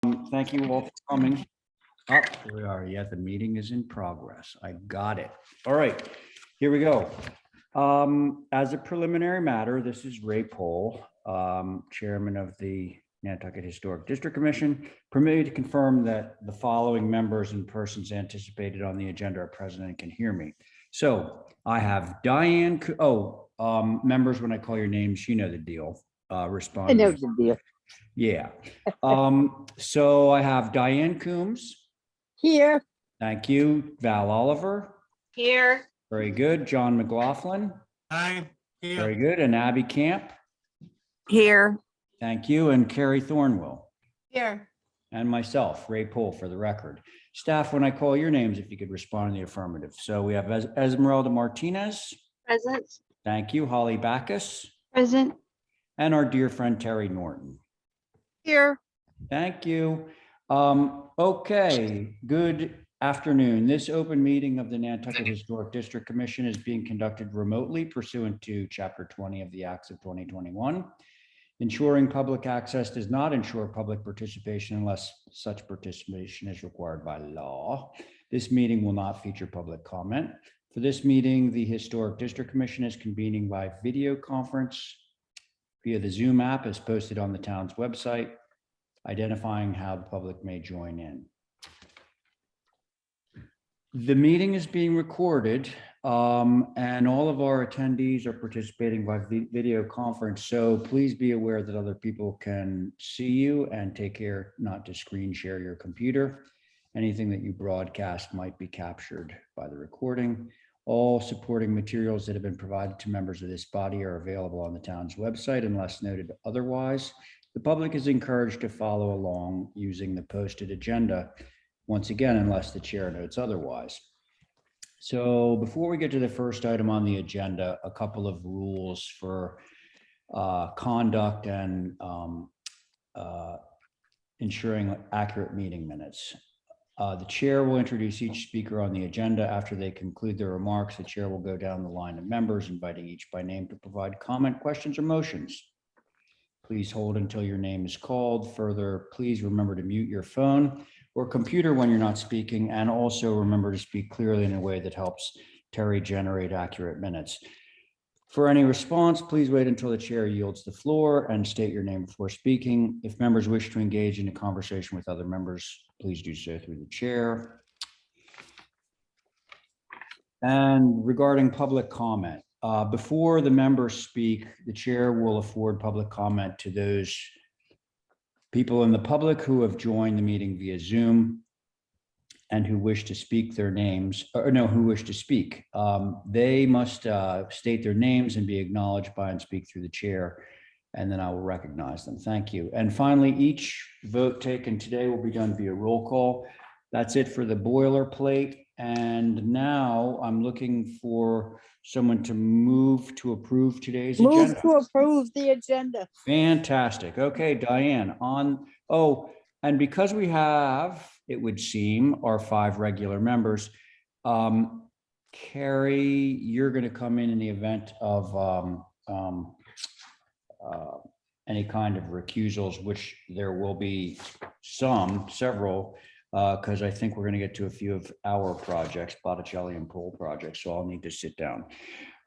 Thank you all for coming. Oh, here we are. Yeah, the meeting is in progress. I got it. All right, here we go. As a preliminary matter, this is Ray Pohl, Chairman of the Nantucket Historic District Commission. Permitted to confirm that the following members and persons anticipated on the agenda are present and can hear me. So I have Diane. Members, when I call your names, you know the deal. Respond. I know the deal. Yeah. So I have Diane Coombs. Here. Thank you. Val Oliver. Here. Very good. John McLaughlin. Hi. Very good. And Abby Camp. Here. Thank you. And Carrie Thornwell. Here. And myself, Ray Pohl, for the record. Staff, when I call your names, if you could respond in the affirmative. So we have Esmeralda Martinez. Present. Thank you. Holly Backus. Present. And our dear friend Terry Norton. Here. Thank you. Okay, good afternoon. This open meeting of the Nantucket Historic District Commission is being conducted remotely pursuant to Chapter 20 of the Acts of 2021. Ensuring public access does not ensure public participation unless such participation is required by law. This meeting will not feature public comment. For this meeting, the Historic District Commission is convening by video conference via the Zoom app as posted on the town's website, identifying how the public may join in. The meeting is being recorded and all of our attendees are participating by video conference. So please be aware that other people can see you, and take care not to screen share your computer. Anything that you broadcast might be captured by the recording. All supporting materials that have been provided to members of this body are available on the town's website unless noted otherwise. The public is encouraged to follow along using the posted agenda, once again, unless the chair notes otherwise. So before we get to the first item on the agenda, a couple of rules for conduct and ensuring accurate meeting minutes. The chair will introduce each speaker on the agenda. After they conclude their remarks, the chair will go down the line of members, inviting each by name to provide comment, questions, or motions. Please hold until your name is called. Further, please remember to mute your phone or computer when you're not speaking, and also remember to speak clearly in a way that helps Terry generate accurate minutes. For any response, please wait until the chair yields the floor and state your name before speaking. If members wish to engage in a conversation with other members, please do so through the chair. And regarding public comment, before the members speak, the chair will afford public comment to those people in the public who have joined the meeting via Zoom and who wish to speak their names, or no, who wish to speak. They must state their names and be acknowledged by and speak through the chair, and then I will recognize them. Thank you. And finally, each vote taken today will be done via roll call. That's it for the boilerplate. And now I'm looking for someone to move to approve today's agenda. Move to approve the agenda. Fantastic. Okay, Diane, and because we have, it would seem, our 5 regular members, Carrie, you're going to come in the event of any kind of recusals, which there will be several, because I think we're going to get to a few of our projects, Botticelli and Pohl projects, so I'll need to sit down.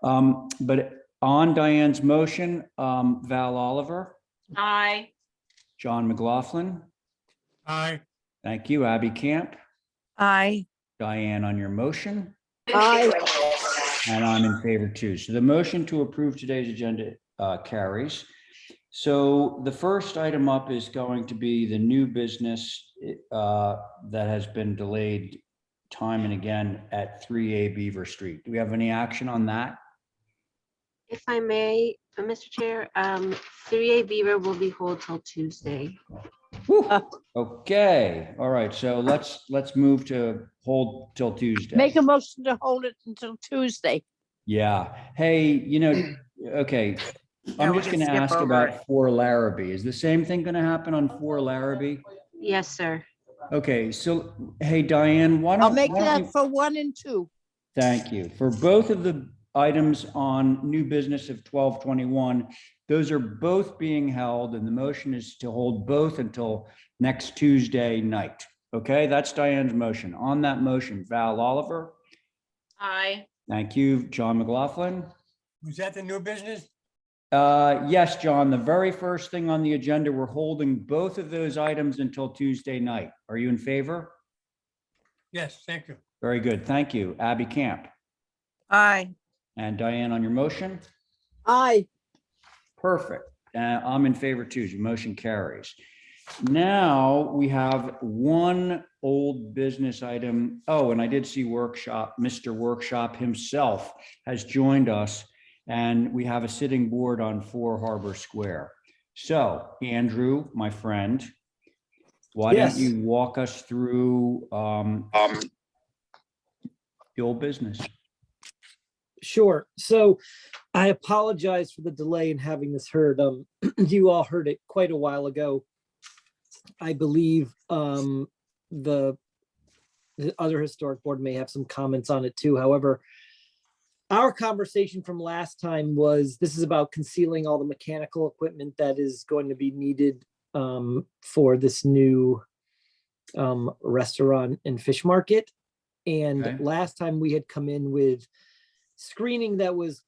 But on Diane's motion, Val Oliver. Aye. John McLaughlin. Hi. Thank you. Abby Camp. Aye. Diane on your motion. Aye. And I'm in favor too. So the motion to approve today's agenda carries. So the first item up is going to be the new business that has been delayed time and again at 3A Beaver Street. Do we have any action on that? If I may, Mr. Chair, 3A Beaver will be held till Tuesday. Whew. Okay, all right, so let's move to hold till Tuesday. Make a motion to hold it until Tuesday. Yeah, hey, okay, I'm just gonna ask about 4 Larrabee. Is the same thing gonna happen on 4 Larrabee? Yes, sir. Okay, so, hey, Diane, why don't I'll make why don't that you- for 1 and 2. Thank you. For both of the items on new business of 1221, Those are both being held, and the motion is to hold both until next Tuesday night. Okay, that's Diane's motion. On that motion, Val Oliver. Aye. Thank you. John McLaughlin. Was that the new business? Yes, John, the very first thing on the agenda, we're holding both of those items until Tuesday night. Are you in favor? Yes, thank you. Very good. Thank you. Abby Camp. Aye. And Diane on your motion? Aye. Perfect. I'm in favor too. The motion carries. Now we have one old business item. Oh, and I did see Workshop, Mr. Workshop himself has joined us, and we have a sitting board on 4 Harbor Square. So Andrew, my friend, why don't Yes. you walk us through the old business? Sure. So I apologize for the delay in having this heard. You all heard it quite a while ago. I believe the other historic board may have some comments on it too. However, our conversation from last time was, this is about concealing all the mechanical equipment that is going to be needed for this new restaurant and fish market. And Okay. last time we had come in with screening that was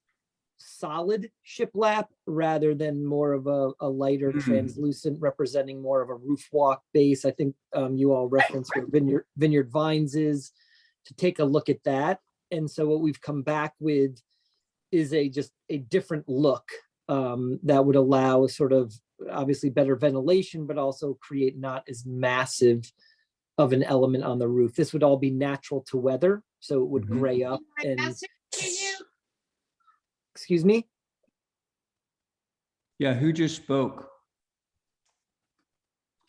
solid shiplap rather than more of a lighter translucent, representing more of a roof walk base. I think you all referenced where Vineyard Vines is, to take a look at that. And so what we've come back with is just a different look that would allow sort of obviously better ventilation, but also create not as massive of an element on the roof. This would all be natural to weather, so it would Mhm. gray up and. Excuse me? Yeah, who just spoke?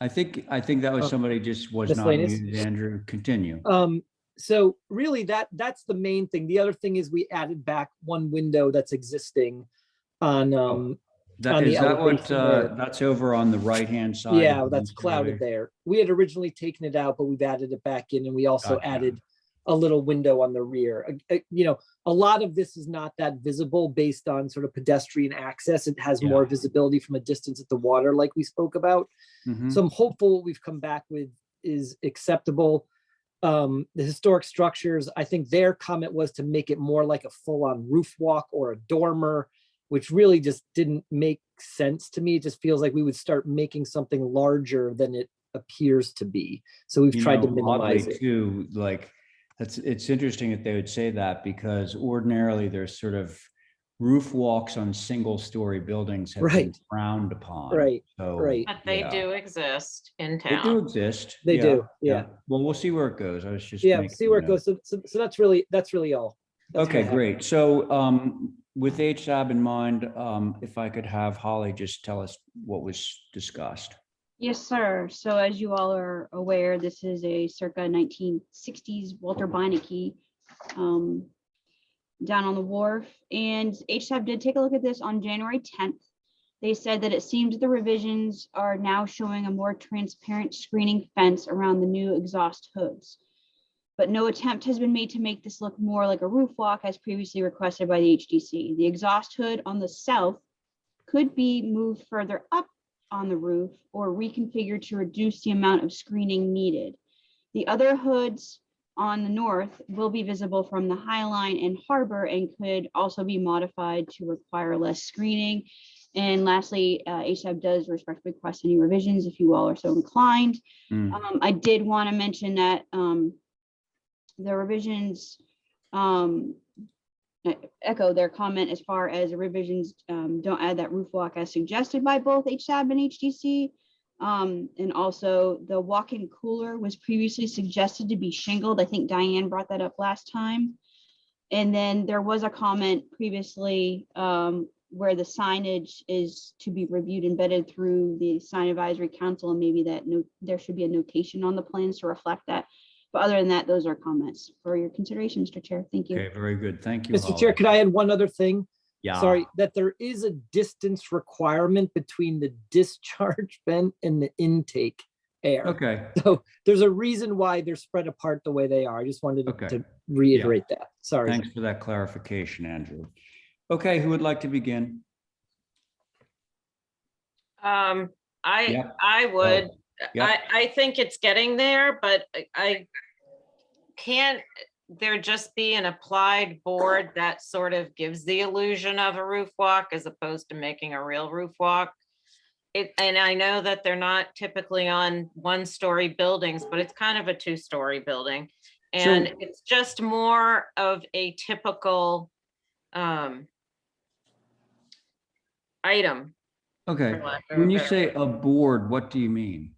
I think that was Oh, somebody just was not miscellaneous? muted. Andrew, continue. So really that's the main thing. The other thing is we added back one window that's existing on, That on the is that what elevation there. that's over on the right-hand side? Yeah, of the that's clouded entryway? there. We had originally taken it out, but we've added it back in, and we also Gotcha. added a little window on the rear. You know, a lot of this is not that visible based on sort of pedestrian access. It has more Yeah. visibility from a distance at the water, like we spoke about. Mhm. So I'm hopeful what we've come back with is acceptable. The historic structures, I think their comment was to make it more like a full-on roof walk or a dormer, which really just didn't make sense to me. It just feels like we would start making something larger than it appears to be. So we've You tried to know, minimize oddly it. too, like, it's interesting that they would say that, because ordinarily there's sort of roof walks on single-story buildings have been Right. frowned upon. Right, So, right. But they yeah. do exist in They do town. exist. They yeah, do, yeah. Well, we'll see where it goes. I was just Yeah, making see where a it goes. So that's really all. That's what Okay, I have. great. So with HSAB in mind, if I could have Holly just tell us what was discussed. Yes, sir. So as you all are aware, this is a circa 1960s Walter Beinecke down on the wharf. And HSAB did take a look at this on January 10th. They said that it seems the revisions are now showing a more transparent screening fence around the new exhaust hoods. But no attempt has been made to make this look more like a roof walk as previously requested by the HDC. The exhaust hood on the south could be moved further up on the roof or reconfigured to reduce the amount of screening needed. The other hoods on the north will be visible from the High Line and Harbor and could also be modified to require less screening. And lastly, HSAB does respectfully request any revisions if you all are so inclined. I did want to mention that the revisions echo their comment as far as the revisions don't add that roof walk as suggested by both HSAB and HDC. And also the walk-in cooler was previously suggested to be shingled. I think Diane brought that up last time. And then there was a comment previously where the signage is to be reviewed and vetted through the sign advisory council, and maybe that there should be a notation on the plans to reflect that. But other than that, those are comments for your consideration, Mr. Chair. Thank you. Okay, very good. Thank you, Mr. Holly. Chair, could I add one other thing? Yeah. Sorry, that there is a distance requirement between the discharge vent and the intake air. Okay, So there's a reason why they're spread apart the way they are. I just wanted Okay. to reiterate that. Sorry. thanks for that clarification, Andrew. Okay, who would like to begin? Yep. I would, Yep. I think it's getting there, but I can't there just be an applied board that sort of gives the illusion of a roof walk as opposed to making a real roof walk? And I know that they're not typically on one-story buildings, but it's kind of a two-story building. And So- it's just more of a typical item. Okay, for lack of a when you better say word. a board, what do you mean?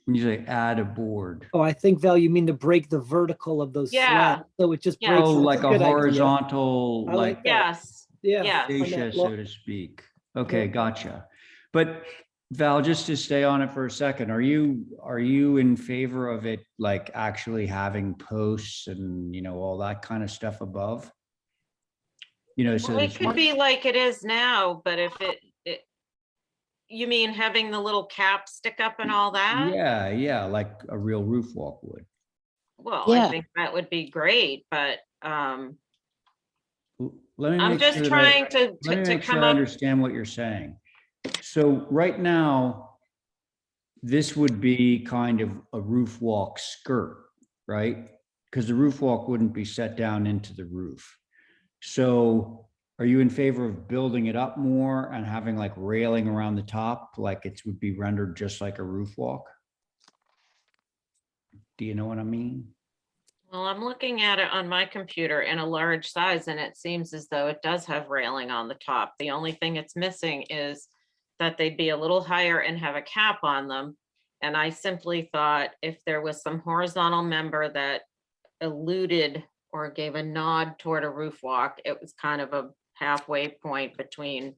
When you say add a board? Oh, I think Val, you mean to break the vertical of those Yeah. slats, so it just Yeah. breaks. Oh, that's like a good idea. horizontal, I like like that. Yes, Yeah. yeah. on that fascia, lo- so to speak. Okay, gotcha. But Val, just to stay on it for a second, are you in favor of it like actually having posts and, all that kind of stuff above? So Well, it there's could one- be like it is now, but if you mean having the little cap stick up and all that? yeah, like a real roof walk would. Well, Yeah. I think that would be great, but Let me I'm make just sure that trying to Let me make sure come I up. understand what you're saying. So right now, this would be kind of a roof walk skirt, right? Because the roof walk wouldn't be set down into the roof. So are you in favor of building it up more and having like railing around the top, like it would be rendered just like a roof walk? Do you know what I mean? Well, I'm looking at it on my computer in a large size and it seems as though it does have railing on the top. The only thing it's missing is that they'd be a little higher and have a cap on them. And I simply thought if there was some horizontal member that alluded or gave a nod toward a roof walk, it was kind of a halfway point between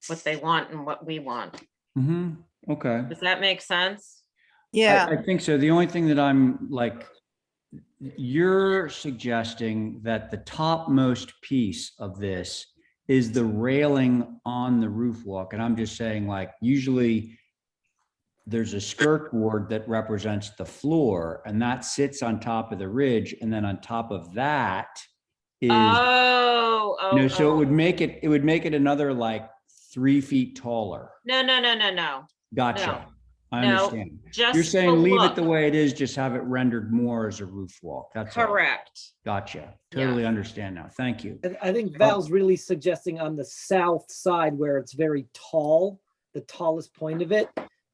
what they want and what we want. Okay. Does that make sense? Yeah, I think so. The only thing that I'm like, you're suggesting that the topmost piece of this is the railing on the roof walk. And I'm just saying like, usually there's a skirt board that represents the floor and that sits on top of the ridge. And then on top of that is, Oh, so it would make it another like 3 feet taller. no. Gotcha. I No, understand. just You're the saying leave it look. the way it is, just have it rendered more as a roof walk. That's all. Correct. Gotcha. Totally understand now. Thank you. I think Val's really suggesting on the south side where it's very tall, the tallest point of it,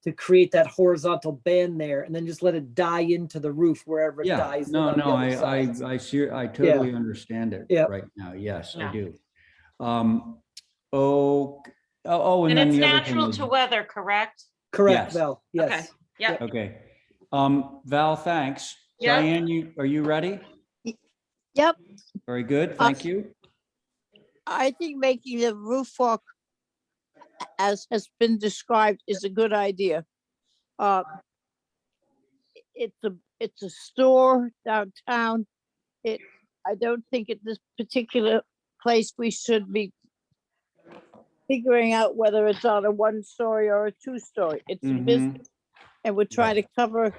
to create that horizontal band there and then just let it die into the roof wherever it Yeah, dies. in no, on the other sides. I see, I totally understand it Yeah. right now. Yes, I Yeah. do. Oh, and And then it's the other thing natural is, to weather, correct? Correct, Yes. Val. Okay. Yes. Yeah. okay. Val, thanks. Yep. Diane, are you ready? yep. Very good. Thank you. I think making the roof walk, as has been described, is a good idea. It's a store downtown. I don't think at this particular place we should be figuring out whether it's on a 1-story or a 2-story. It's a Mhm. business, and we're trying to cover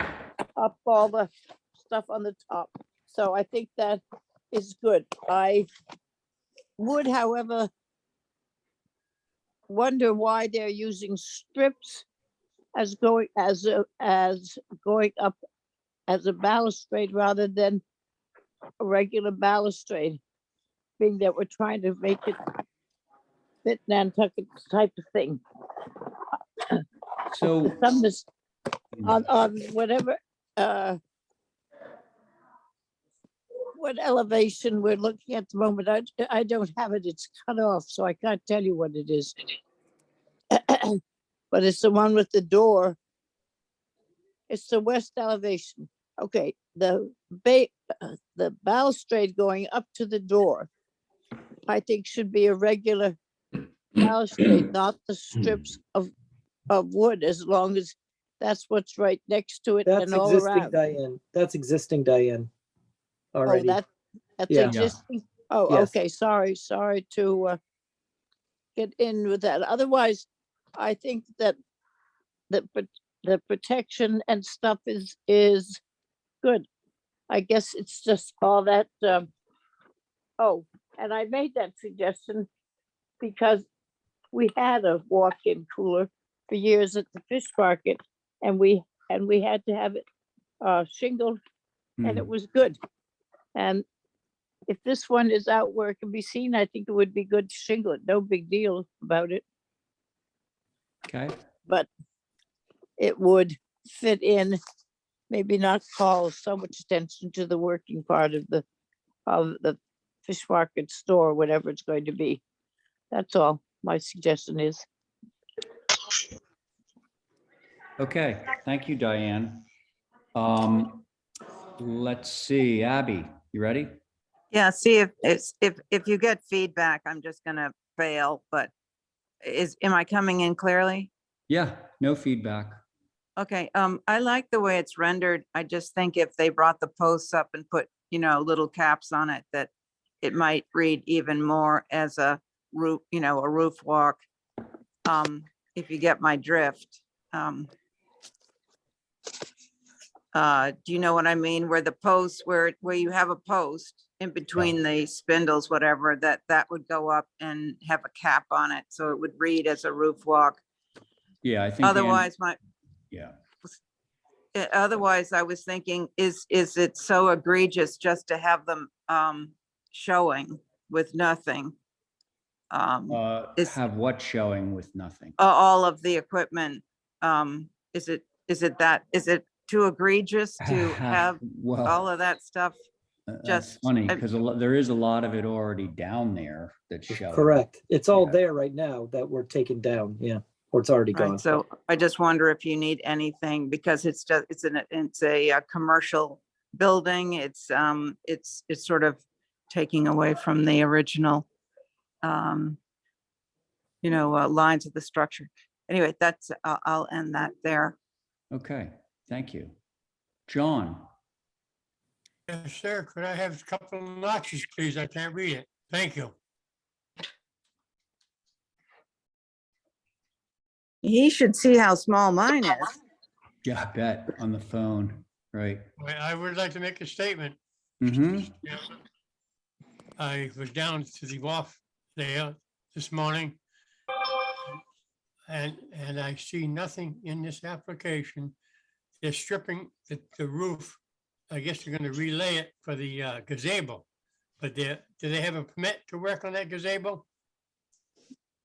up all the stuff on the top. So I think that is good. I would, however, wonder why they're using strips as going up as a balustrade rather than a regular balustrade, being that we're trying to make it fit Nantucket type of thing. So, Some is on whatever what elevation we're looking at the moment. I don't have it. It's cut off, so I can't tell you what it is. But it's the one with the door. It's the west elevation. Okay, the balustrade going up to the door, I think should be a regular balustrade, not the strips of wood, as long as that's what's right next to it That's and all existing, around. Diane. That's existing, Diane. Oh, Already. that's Yeah. existing. Oh, Yes. okay, sorry to get in with that. Otherwise, I think that the protection and stuff is good. I guess it's just all that, oh, and I made that suggestion because we had a walk-in cooler for years at the fish market, and we had to have it shingled, and it Hmm, was good. And if this one is out where it can be seen, I think it would be good to shingle it. No big deal about it, okay, but it would fit in, maybe not call so much attention to the working part of the fish market store, whatever it's going to be. That's all my suggestion is. okay. Thank you, Diane. Let's see, Abby, you ready? Yeah, see if you get feedback, I'm just gonna fail, but am I coming in clearly? Yeah, no feedback. Okay, I like the way it's rendered. I just think if they brought the posts up and put, little caps on it, that it might read even more as a roof, a roof walk. If you get my drift. Do you know what I mean? Where the posts, where you have a post in between the spindles, whatever, that would go up and have a cap on it, so it would read as a roof walk. Yeah, I think. Otherwise, Yeah, otherwise I was thinking, is it so egregious just to have them showing with nothing? Is have what showing with nothing? all of the equipment, is it too egregious to have Well, all of that stuff? that's just- funny I- because there is a lot of it already down there that's showing. Correct. It's all Yeah. there right now that we're taking down. Yeah. Or it's already gone. Right, so I just wonder if you need anything, because it's a commercial building. It's sort of taking away from the original, lines of the structure. Anyway, I'll end that there. Okay, thank you. John, Yes, sir. Could I have a couple of notches, please? I can't read it. Thank you. He should see how small mine is. yeah, I bet on the phone, right? I would like to make a statement. Mm-hmm. I was down to the wharf there this morning. And I see nothing in this application. They're stripping the roof. I guess they're gonna relay it for the gazebo. But do they have a permit to work on that gazebo?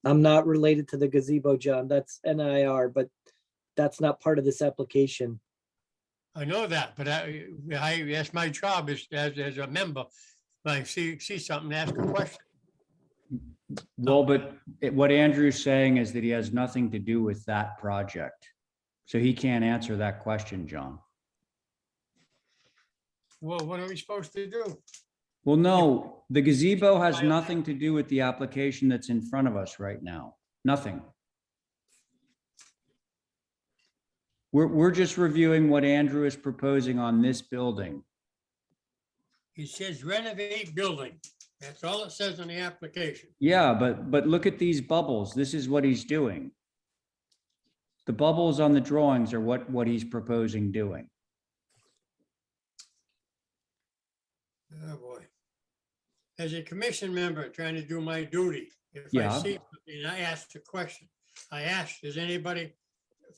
I'm not related to the gazebo, John. That's NIR, but that's not part of this application. I know that, but that's my job as a member. When I see something, ask a question. Well, but what Andrew's saying is that he has nothing to do with that project. So he can't answer that question, John. Well, what are we supposed to do? Well, no, the gazebo has nothing to do with the application that's in front of us right now. Nothing. We're just reviewing what Andrew is proposing on this building. It says renovate building. That's all it says on the application. Yeah, but look at these bubbles. This is what he's doing. The bubbles on the drawings are what he's proposing doing. Oh, boy. As a commission member trying to do my duty, if I Yeah. see something, I ask the question. I ask, does anybody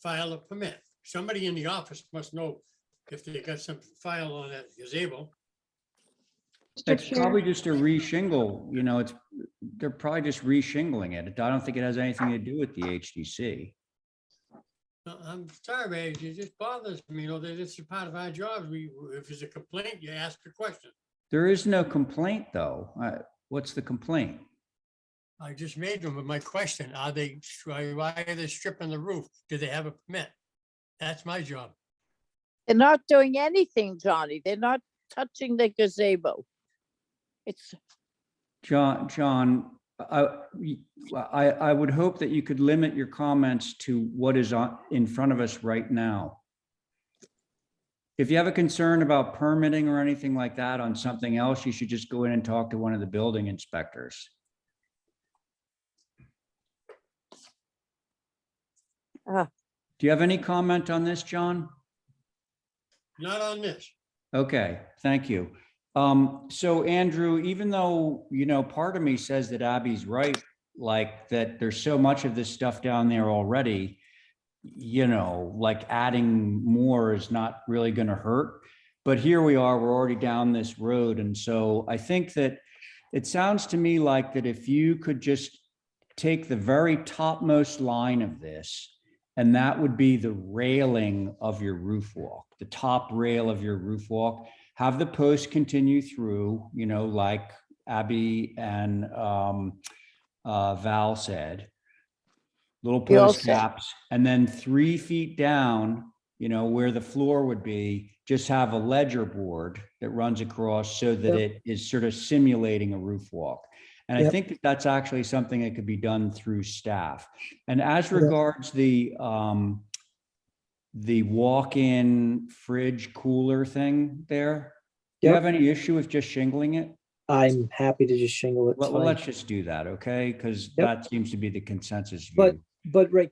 file a permit? Somebody in the office must know if they got some file on that gazebo. Mr. It's Chair, probably just a reshingle, they're probably just reshingling it. I don't think it has anything to do with the HDC. I'm sorry, it just bothers me, that it's a part of our jobs. If there's a complaint, you ask a question. There is no complaint, though. What's the complaint? I just made them with my question. Why are they stripping the roof? Do they have a permit? That's my job. They're not doing anything, Johnny. They're not touching the gazebo. It's, John, I would hope that you could limit your comments to what is in front of us right now. If you have a concern about permitting or anything like that on something else, you should just go in and talk to one of the building inspectors. uh, Do you have any comment on this, John? Not on this. Okay, thank you. So Andrew, even though, part of me says that Abby's right like that there's so much of this stuff down there already, you know, like adding more is not really going to hurt. But here we are, we're already down this road. And so I think that it sounds to me like that if you could just take the very topmost line of this, and that would be the railing of your roof walk, the top rail of your roof walk, have the post continue through, you know, like Abby and Val said, little We post also- caps, and then 3 feet down, you know, where the floor would be, just have a ledger board that runs across so that Yep. it is sort of simulating a roof walk. And I Yep. think that that's actually something that could be done through staff. And as Yep. regards the walk-in fridge cooler thing there, do you Yep. have any issue with just shingling it? I'm happy to just shingle it. Well, let's just do that, okay? Because Yep. that seems to be the consensus But- view. But right,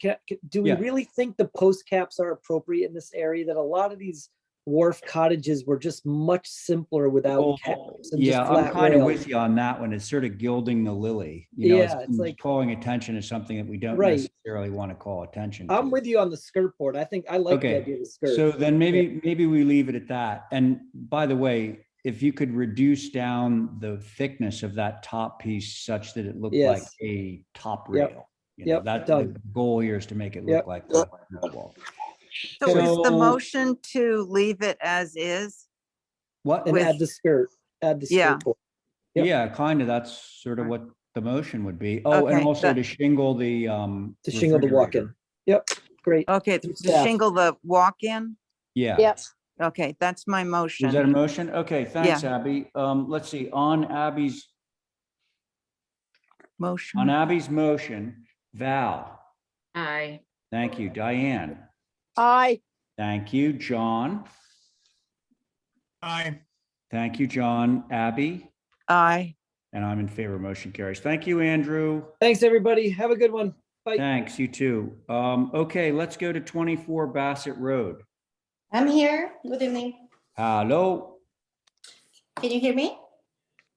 do we Yeah. really think the post caps are appropriate in this area? That a lot of these wharf cottages were just much simpler without Well, caps and yeah, just I'm flat kind of rails. with you on that one. It's sort of gilding the lily. You know, Yeah, it's like- calling attention to something that we don't Right. necessarily want to call attention to. I'm with you on the skirt board. I think I like the Okay, idea of the skirt. So then maybe we leave it at that. And by the way, if you could reduce down the thickness of that top piece such that it looked like Yes. a top Yep. rail. You know, Yep, that done. the goal here is to make it Yep. look like a roof walk. So is the So- motion to leave it as is? What? And with- add the skirt, add the Yeah. skirt board. Yep. Yeah, kind of. That's sort of what the motion would be. Oh, and Okay, also that- to shingle the To shingle the walk-in. refrigerator. Yep, great. Okay, Through to staff. shingle the walk-in? Yeah. Yep. Okay, that's my Is that a motion. motion? Okay, thanks, Abby. Let's see, on Abby's Motion. motion, Val, Aye. thank you. Diane, Aye. thank you. John, Aye. thank you, John. Abby, Aye. and I'm in favor. Motion carries. Thank you, Andrew. Thanks, everybody. Have a good one. Bye. Thanks, you too. Okay, let's go to 24 Bassett Road. I'm here. Good evening. Hello? Can you hear me?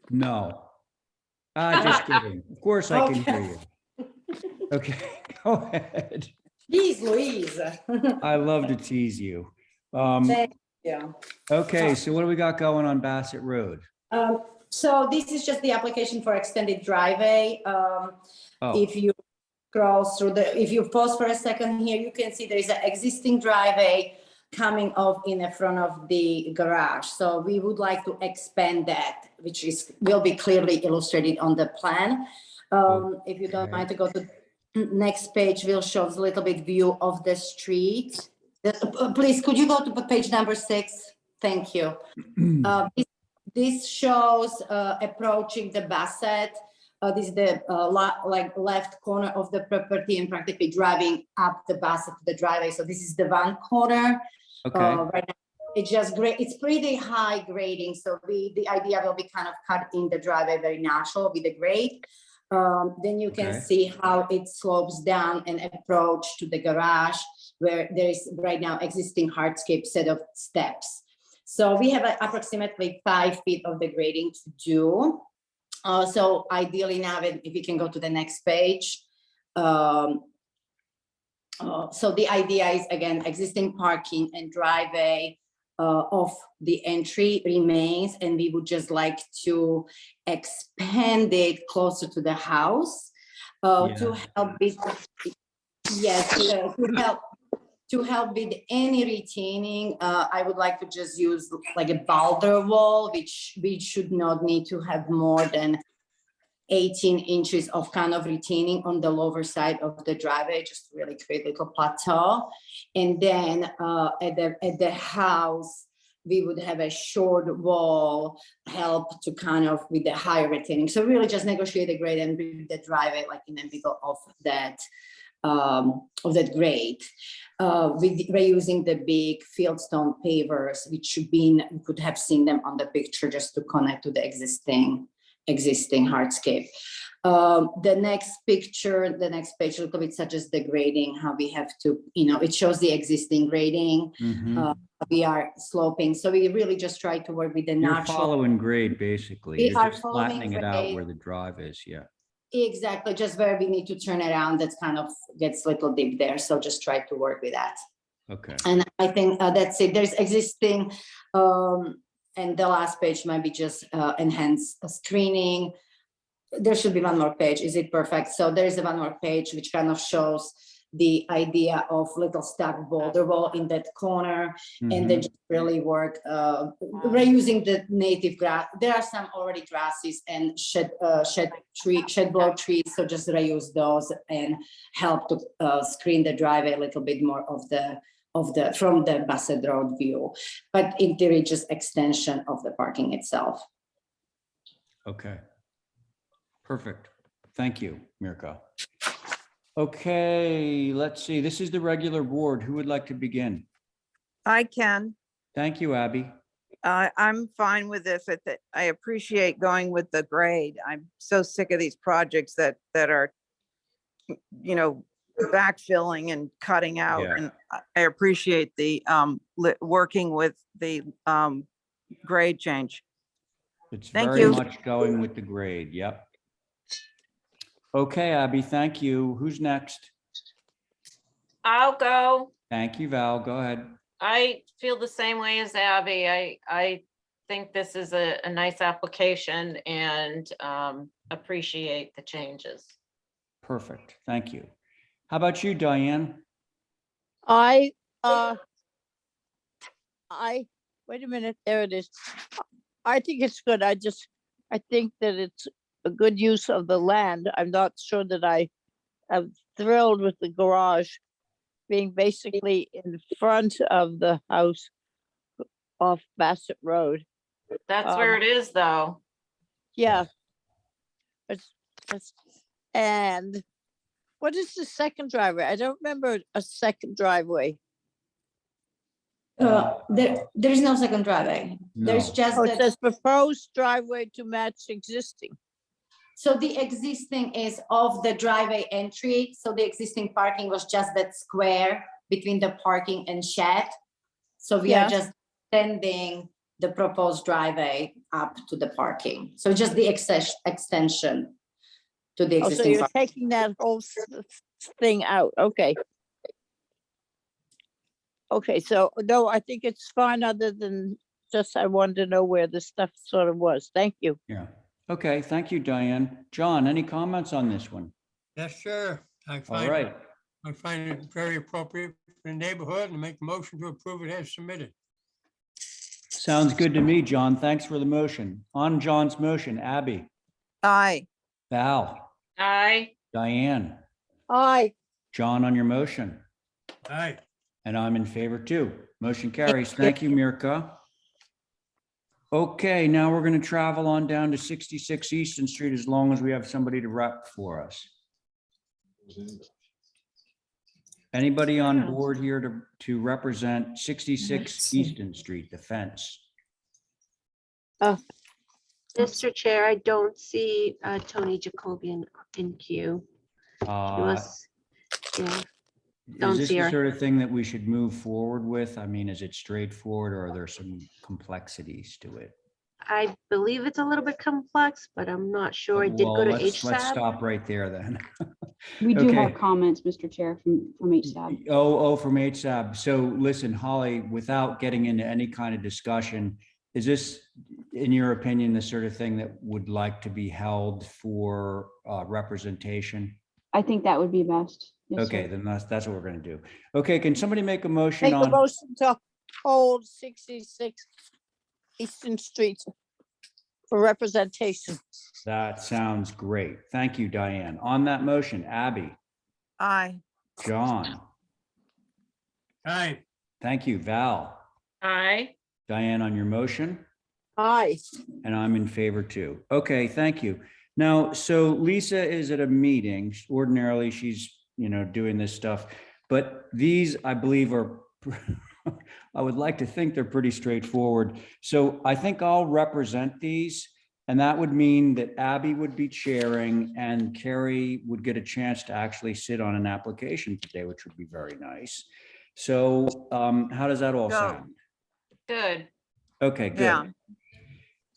No. Just kidding. Of course I can hear Okay. you. Okay, go ahead. Please, Louise. I love to tease you. Thank you. Okay, so what do we got going on Bassett Road? So this is just the application for extended driveway. Oh, If you cross through if you pause for a second here, you can see there is an existing driveway coming off in the front of the garage. So we would like to expand that, which will be clearly illustrated on the plan. If you don't Okay. mind to go to next page, will shows a little bit view of the street. Please, could you go to page number 6? Thank you. This shows approaching the Bassette. This is the left corner of the property and practically driving up the Bassett to the driveway. So this is the one corner. okay, Right now, it's just great. It's pretty high grading. So the idea will be kind of cut in the driveway very natural with the grade. Then you can Okay. see how it slopes down and approach to the garage where there is right now existing hardscape set of steps. So we have approximately 5 feet of the grading to do. So ideally now, if you can go to the next page. So the idea is, again, existing parking and driveway of the entry remains, and we would just like to expand it closer to the house to help with, yes, to help with any retaining. I would like to just use like a boulder wall, which we should not need to have more than 18 inches of kind of retaining on the lower side of the driveway, just to really create a little plateau. And then at the house, we would have a short wall help to kind of with the higher retaining. So really just negotiate the grade and bring the driveway like in the middle of that grade. We're using the big fieldstone pavers, which you could have seen them on the picture just to connect to the existing hardscape. The next picture, the next page, a little bit such as the grading, how we have to, it shows the existing grading. Mhm. We are sloping. So we really just try to work with the You're natural. following grade, basically. We You're are just following flattening it out grade. where the drive is, yeah. Exactly, just where we need to turn around, that's kind of gets a little deep there, so just try to work with that. Okay, And I think that's it. There's existing, and the last page might be just enhanced screening. There should be one more page. Is it perfect? So there's one more page which kind of shows the idea of little stacked boulder wall in that corner, and then Mhm. just really work reusing the native grass. There are some already grasses and shed blow trees, so just reuse those and help to screen the driveway a little bit more of the from the Bassette Road view, but in theory, just extension of the parking itself. Okay. Perfect. Thank you, Mirka. Okay, let's see. This is the regular board. Who would like to begin? I can. Thank you, Abby. I'm fine with this. I appreciate going with the grade. I'm so sick of these projects that are, you know, backfilling and cutting out. Yeah. And I appreciate the working with the grade change. It's Thank very you. much going with the grade. Yep. Okay, Abby, thank you. Who's next? I'll go. Thank you, Val. Go ahead. I feel the same way as Abby. I think this is a nice application and appreciate the changes. Perfect. Thank you. How about you, Diane? I wait a minute, there it is. I think it's good. I think that it's a good use of the land. I'm not sure that I am thrilled with the garage being basically in front of the house off Bassett Road. That's where it is, though. Yeah. And what is the second driveway? I don't remember a second driveway. There's no second driveway. There's No. just Oh, it that. says proposed driveway to match existing. So the existing is of the driveway entry. So the existing parking was just that square between the parking and shed. So we Yeah. are just extending the proposed driveway up to the parking. So just the extension to the Oh, so existing. you're taking that whole thing out. Okay. Okay, so no, I think it's fine other than just I wanted to know where the stuff sort of was. Thank you. Yeah. Okay, thank you, Diane. John, any comments on this one? Yes, sir. All I right. find it very appropriate for the neighborhood and make the motion to approve it as submitted. Sounds good to me, John. Thanks for the motion. On John's motion, Abby, Aye. Val, Aye. Diane, Aye. John on your motion, All right. and I'm in favor too. Motion carries. Thank you, Mirka. Okay, now we're going to travel on down to 66 Easton Street as long as we have somebody to rep for us. Anybody on board here to represent 66 Easton Street, the fence? Mr. Chair, I don't see Tony Jacobian in queue. He was, yeah, don't Is this see the her. sort of thing that we should move forward with? I mean, is it straightforward or are there some complexities to it? I believe it's a little bit complex, but I'm not sure. I did Well, go to let's HSAB. stop right there then. We do have Okay. comments, Mr. Chair, from HSAB. Oh, from HSAB. So listen, Holly, without getting into any kind of discussion, is this, in your opinion, the sort of thing that would like to be held for representation? I think that would be best. Yes, Okay, sir. then that's what we're going to do. Okay, can somebody make a motion Make a on? motion to hold 66 Eastern Street for representation. That sounds great. Thank you, Diane. On that motion, Abby, Aye. John, All right. thank you, Val, Aye. Diane on your motion, Aye. and I'm in favor too. Okay, thank you. Now, so Lisa is at a meeting. Ordinarily, she's, doing this stuff, but these, I believe, are, I would like to think they're pretty straightforward. So I think I'll represent these. And that would mean that Abby would be chairing and Carrie would get a chance to actually sit on an application today, which would be very nice. So how does that all Go. sound? Good. Okay, good. Yeah.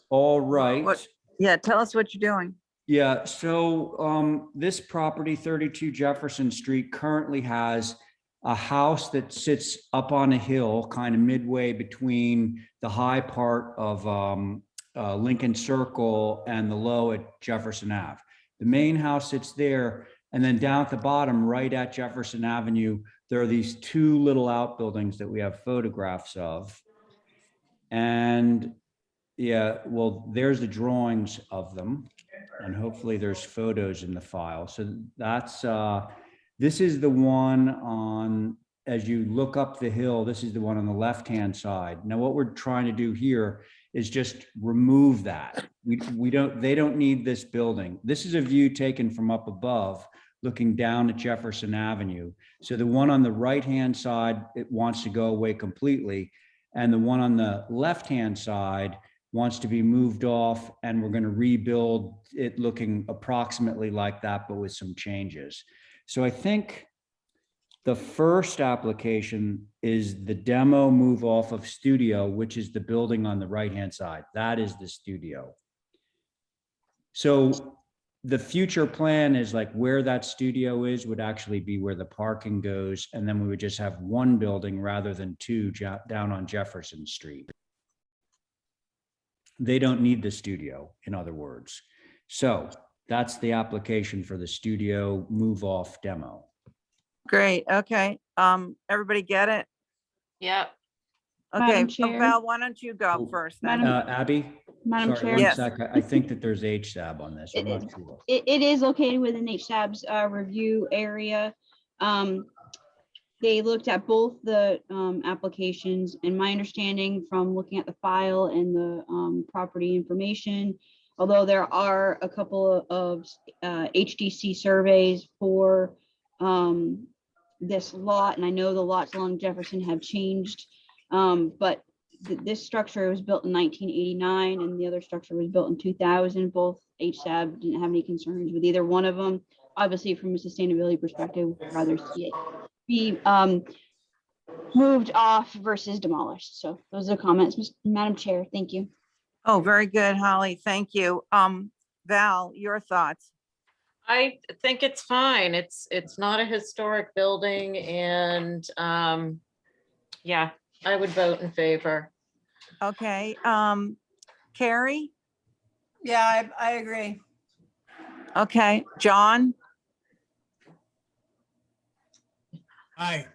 All right. What- Yeah, tell us what you're doing. Yeah, so this property, 32 Jefferson Street, currently has a house that sits up on a hill, kind of midway between the high part of Lincoln Circle and the low at Jefferson Ave. The main house sits there, and then down at the bottom, right at Jefferson Avenue, there are these two little outbuildings that we have photographs of. And yeah, well, there's the drawings of them, and hopefully there's photos in the file. So that's, this is the one on, as you look up the hill, this is the one on the left-hand side. Now, what we're trying to do here is just remove that. They don't need this building. This is a view taken from up above, looking down at Jefferson Avenue. So the one on the right-hand side, it wants to go away completely. And the one on the left-hand side wants to be moved off, and we're going to rebuild it looking approximately like that, but with some changes. So I think the first application is the demo move off of studio, which is the building on the right-hand side. That is the studio. So the future plan is like where that studio is would actually be where the parking goes. And then we would just have one building rather than two down on Jefferson Street. They don't need the studio, in other words. So that's the application for the studio move off demo. Great, okay. Everybody get it? Yep. Okay, Madam Chair. Val, why don't you go first then? Abby? Madam Sorry, Chair. one Yes. sec. I think that there's HSAB on this. I'm not sure. It is located within HSAB's review area. They looked at both the applications, and my understanding from looking at the file and the property information, although there are a couple of HDC surveys for this lot, and I know the lots along Jefferson have changed, but this structure was built in 1989 and the other structure was built in 2000. Both HSAB didn't have any concerns with either one of them. Obviously, from a sustainability perspective, we'd rather see it be moved off versus demolished. So those are the comments, Madam Chair. Thank you. Oh, very good, Holly. Thank you. Val, your thoughts? I think it's fine. It's not a historic building, and yeah, I would vote in favor. Okay, Carrie? Yeah, I agree. Okay, John? Aye.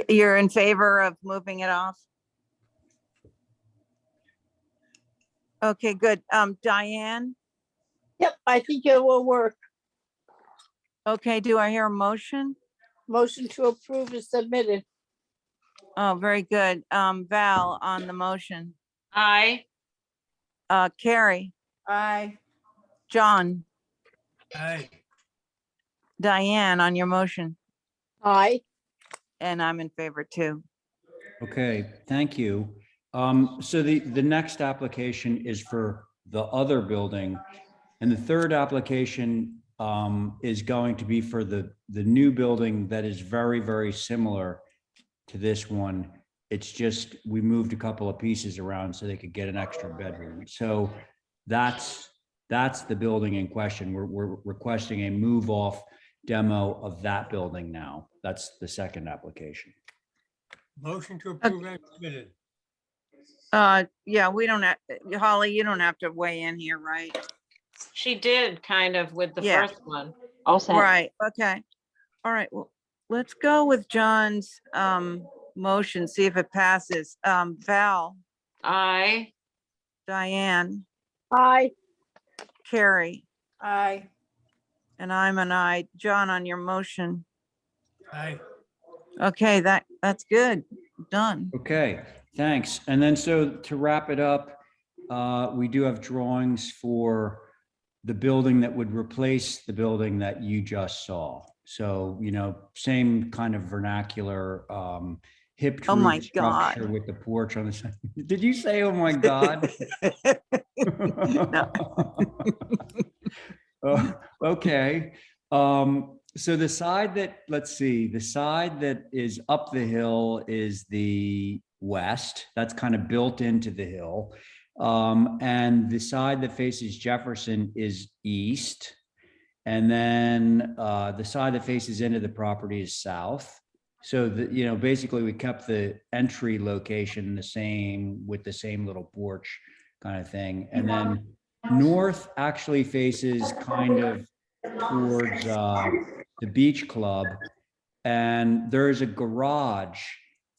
You're in favor of moving it off? Okay, good. Diane? Yep, I think it will work. Okay, do I hear a motion? Motion to approve is submitted. Oh, very good. Val on the motion. Aye. Carrie, Aye. John, Aye. Diane on your motion, Aye. and I'm in favor too. Okay, thank you. So the next application is for the other building. And the third application is going to be for the new building that is very, very similar to this one. It's just, we moved a couple of pieces around so they could get an extra bedroom. So that's the building in question. We're requesting a move off demo of that building now. That's the second application. Motion to approve as submitted. Yeah, we don't have, Holly, you don't have to weigh in here, right? She did kind of with the Yeah. first one. All set. Right, okay. All right, well, let's go with John's motion, see if it passes. Val, Aye. Diane, Aye. Carrie, Aye. and I'm an aye. John on your motion. Aye. Okay, that's good. Done. Okay, thanks. And then so to wrap it up, we do have drawings for the building that would replace the building that you just saw. So, same kind of vernacular, hip Oh my roof structure God. with the porch on the side. Did you say, oh my God? No. Oh, okay. So the side that, let's see, the side that is up the hill is the west. That's kind of built into the hill. And the side that faces Jefferson is east. And then the side that faces into the property is south. So basically we kept the entry location the same with the same little porch kind of thing. And then north actually faces kind of towards the beach club. And there is a garage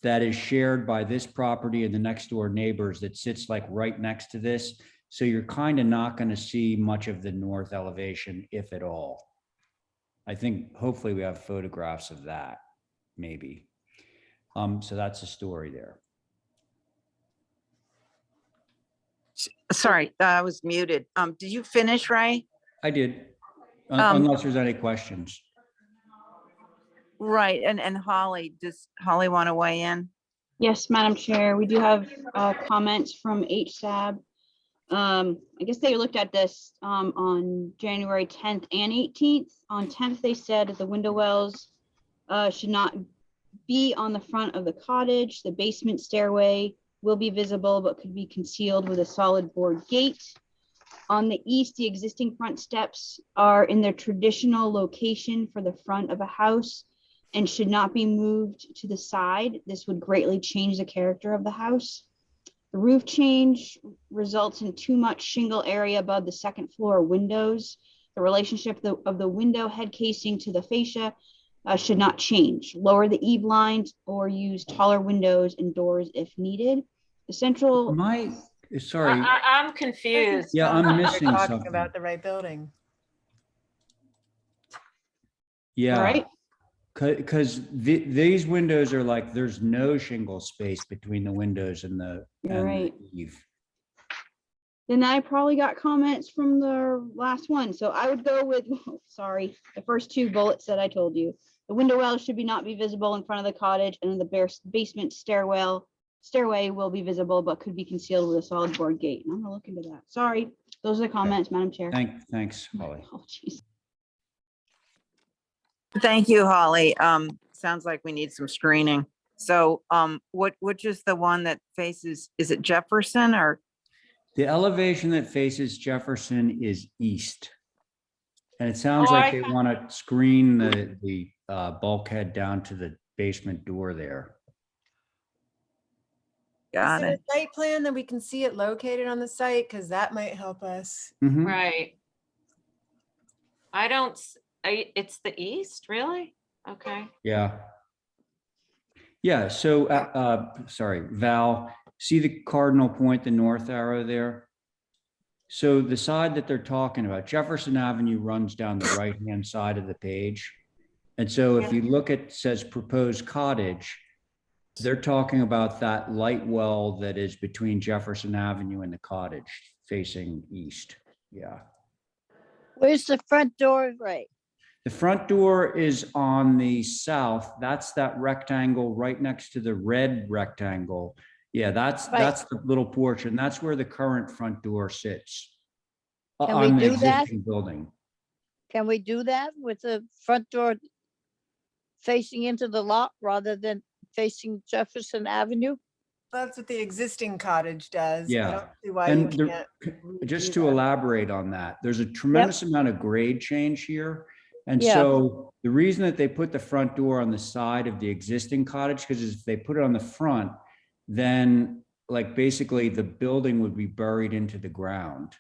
that is shared by this property and the next door neighbors that sits like right next to this. So you're kind of not going to see much of the north elevation, if at all. I think hopefully we have photographs of that, maybe. So that's the story there. Sorry, I was muted. Did you finish, Ray? I did, Um, unless there's any questions. Right, and Holly, does Holly want to weigh in? Yes, Madam Chair, we do have comments from HSAB. I guess they looked at this on January 10th and 18th. On 10th, they said that the window wells should not be on the front of the cottage. The basement stairway will be visible but could be concealed with a solid board gate. On the east, the existing front steps are in their traditional location for the front of a house and should not be moved to the side. This would greatly change the character of the house. The roof change results in too much shingle area above the second floor windows. The relationship of the window head casing to the fascia should not change. Lower the eave lines or use taller windows and doors if needed. The central. Sorry. I'm confused. Yeah, I'm We're missing talking something. about the right building. Yeah. All right. Because these windows are like, there's no shingle space between the windows and the right. eave. Then I probably got comments from the last one. So I would go with, sorry, the first two bullets that I told you. The window well should not be visible in front of the cottage, and the basement stairway will be visible but could be concealed with a solid board gate. And I'm gonna look into that. Sorry, those are the comments, Madam Chair. Thanks, Holly. Apologies. Thank you, Holly. Sounds like we need some screening. So which is the one that faces, is it Jefferson or? The elevation that faces Jefferson is east. And it sounds like they want to screen the bulkhead down to the basement door there. Got Is there it. a site plan that we can see it located on the site? Because that might help us. Mhm. Right. It's the east, really? Okay. Yeah. Yeah, so, sorry, Val, see the cardinal point, the north arrow there? So the side that they're talking about, Jefferson Avenue runs down the right-hand side of the page. And so if you look at, says proposed cottage, they're talking about that light well that is between Jefferson Avenue and the cottage facing east. Yeah. Where's the front door, Ray? The front door is on the south. That's that rectangle right next to the red rectangle. Yeah, that's the little porch, and that's where the current front door sits. Can we On the do that? existing building. Can we do that with the front door facing into the lot rather than facing Jefferson Avenue? That's what the existing cottage does. I Yeah. don't see why you And can't. just redo to that. elaborate on that, there's a tremendous amount of grade change here. And Yeah. so the reason that they put the front door on the side of the existing cottage, because if they put it on the front, then like basically the building would be buried into the ground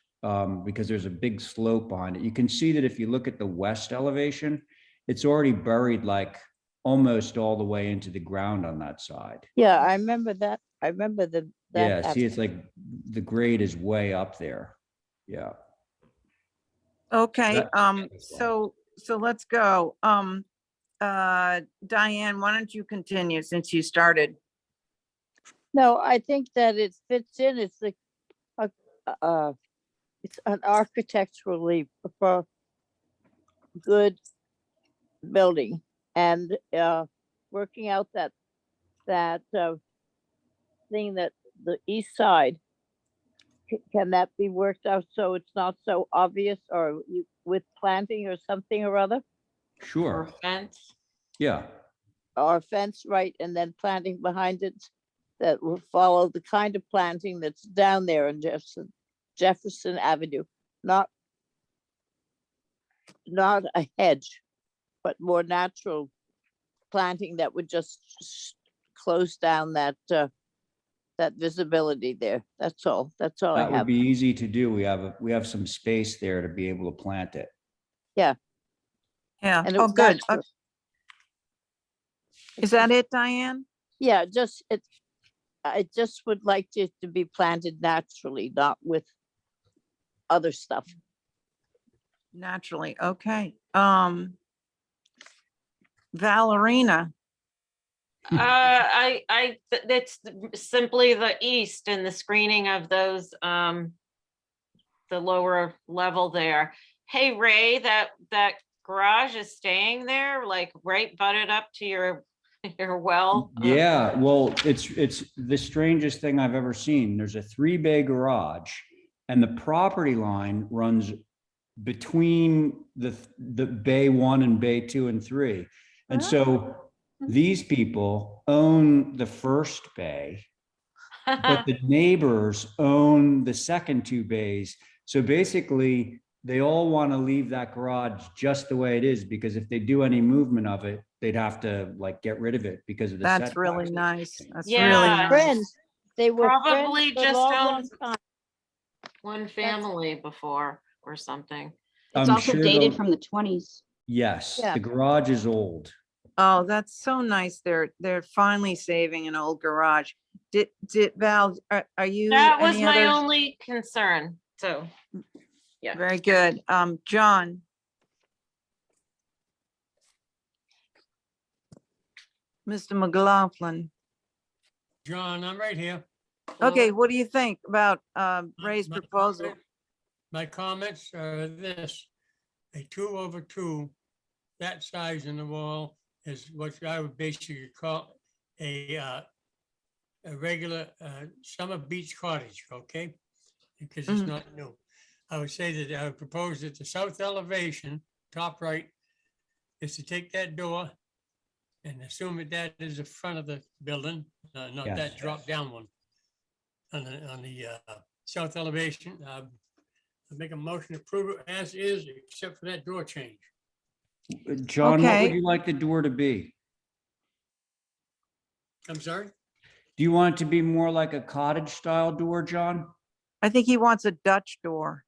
because there's a big slope on it. You can see that if you look at the west elevation, it's already buried like almost all the way into the ground on that side. Yeah, I remember that. I remember that. Yeah, see, it's like the grade is way up there. Yeah. Okay, That- so let's go. Diane, why don't you continue since you started? No, I think that it fits in. It's like, it's an architecturally good building, and working out that thing that the east side. Can that be worked out so it's not so obvious, or with planting or something or other, Or Sure, fence. yeah. or fence, right, and then planting behind it? that will follow the kind of planting that's down there in Jefferson Avenue, not a hedge, but more natural planting that would just close down that visibility there. That's all. That's all I That would have. be easy to do. We have some space there to be able to plant it. Yeah. And Oh, it's good. natural. Is that it, Diane? Yeah, I just would like it to be planted naturally, not with other stuff. Naturally. Okay. Valerina. It's simply the east and the screening of those, the lower level there. Hey, Ray, that garage is staying there, like right butted up to your well? Yeah, well, it's the strangest thing I've ever seen. There's a 3-bay garage and the property line runs between the bay 1 and bay 2 and 3. And so these people own the first bay, but the neighbors own the second 2 bays. So basically, they all want to leave that garage just the way it is, because if they do any movement of it, they'd have to like get rid of it because of the That's really setbacks. nice. That's Yeah. really They were nice. friends. They were Probably friends for a just long owns time. one family before or something. It's I'm also sure dated they'll- from the 20s. Yes, Yeah. the garage is old. Oh, that's so nice. They're finally saving an old garage. Did Val, are you? That was any my other- only concern, so. Yeah. Very good. John. Mr. McLaughlin. John, I'm right here. Okay, what do you think about Ray's My proposal? comment- My comments are this, a 2/2, that size in the wall is what I would basically call a regular summer beach cottage, okay? Because it's Mhm. not new. I would say that I would propose that the south elevation, top right, is to take that door and assume that that is the front of the building, not Yes. that drop down one. On the south elevation, I make a motion to approve it as is, except for that door change. John, what would Okay. you like the door to be? I'm sorry? Do you want it to be more like a cottage style door, John? I think he wants a Dutch door.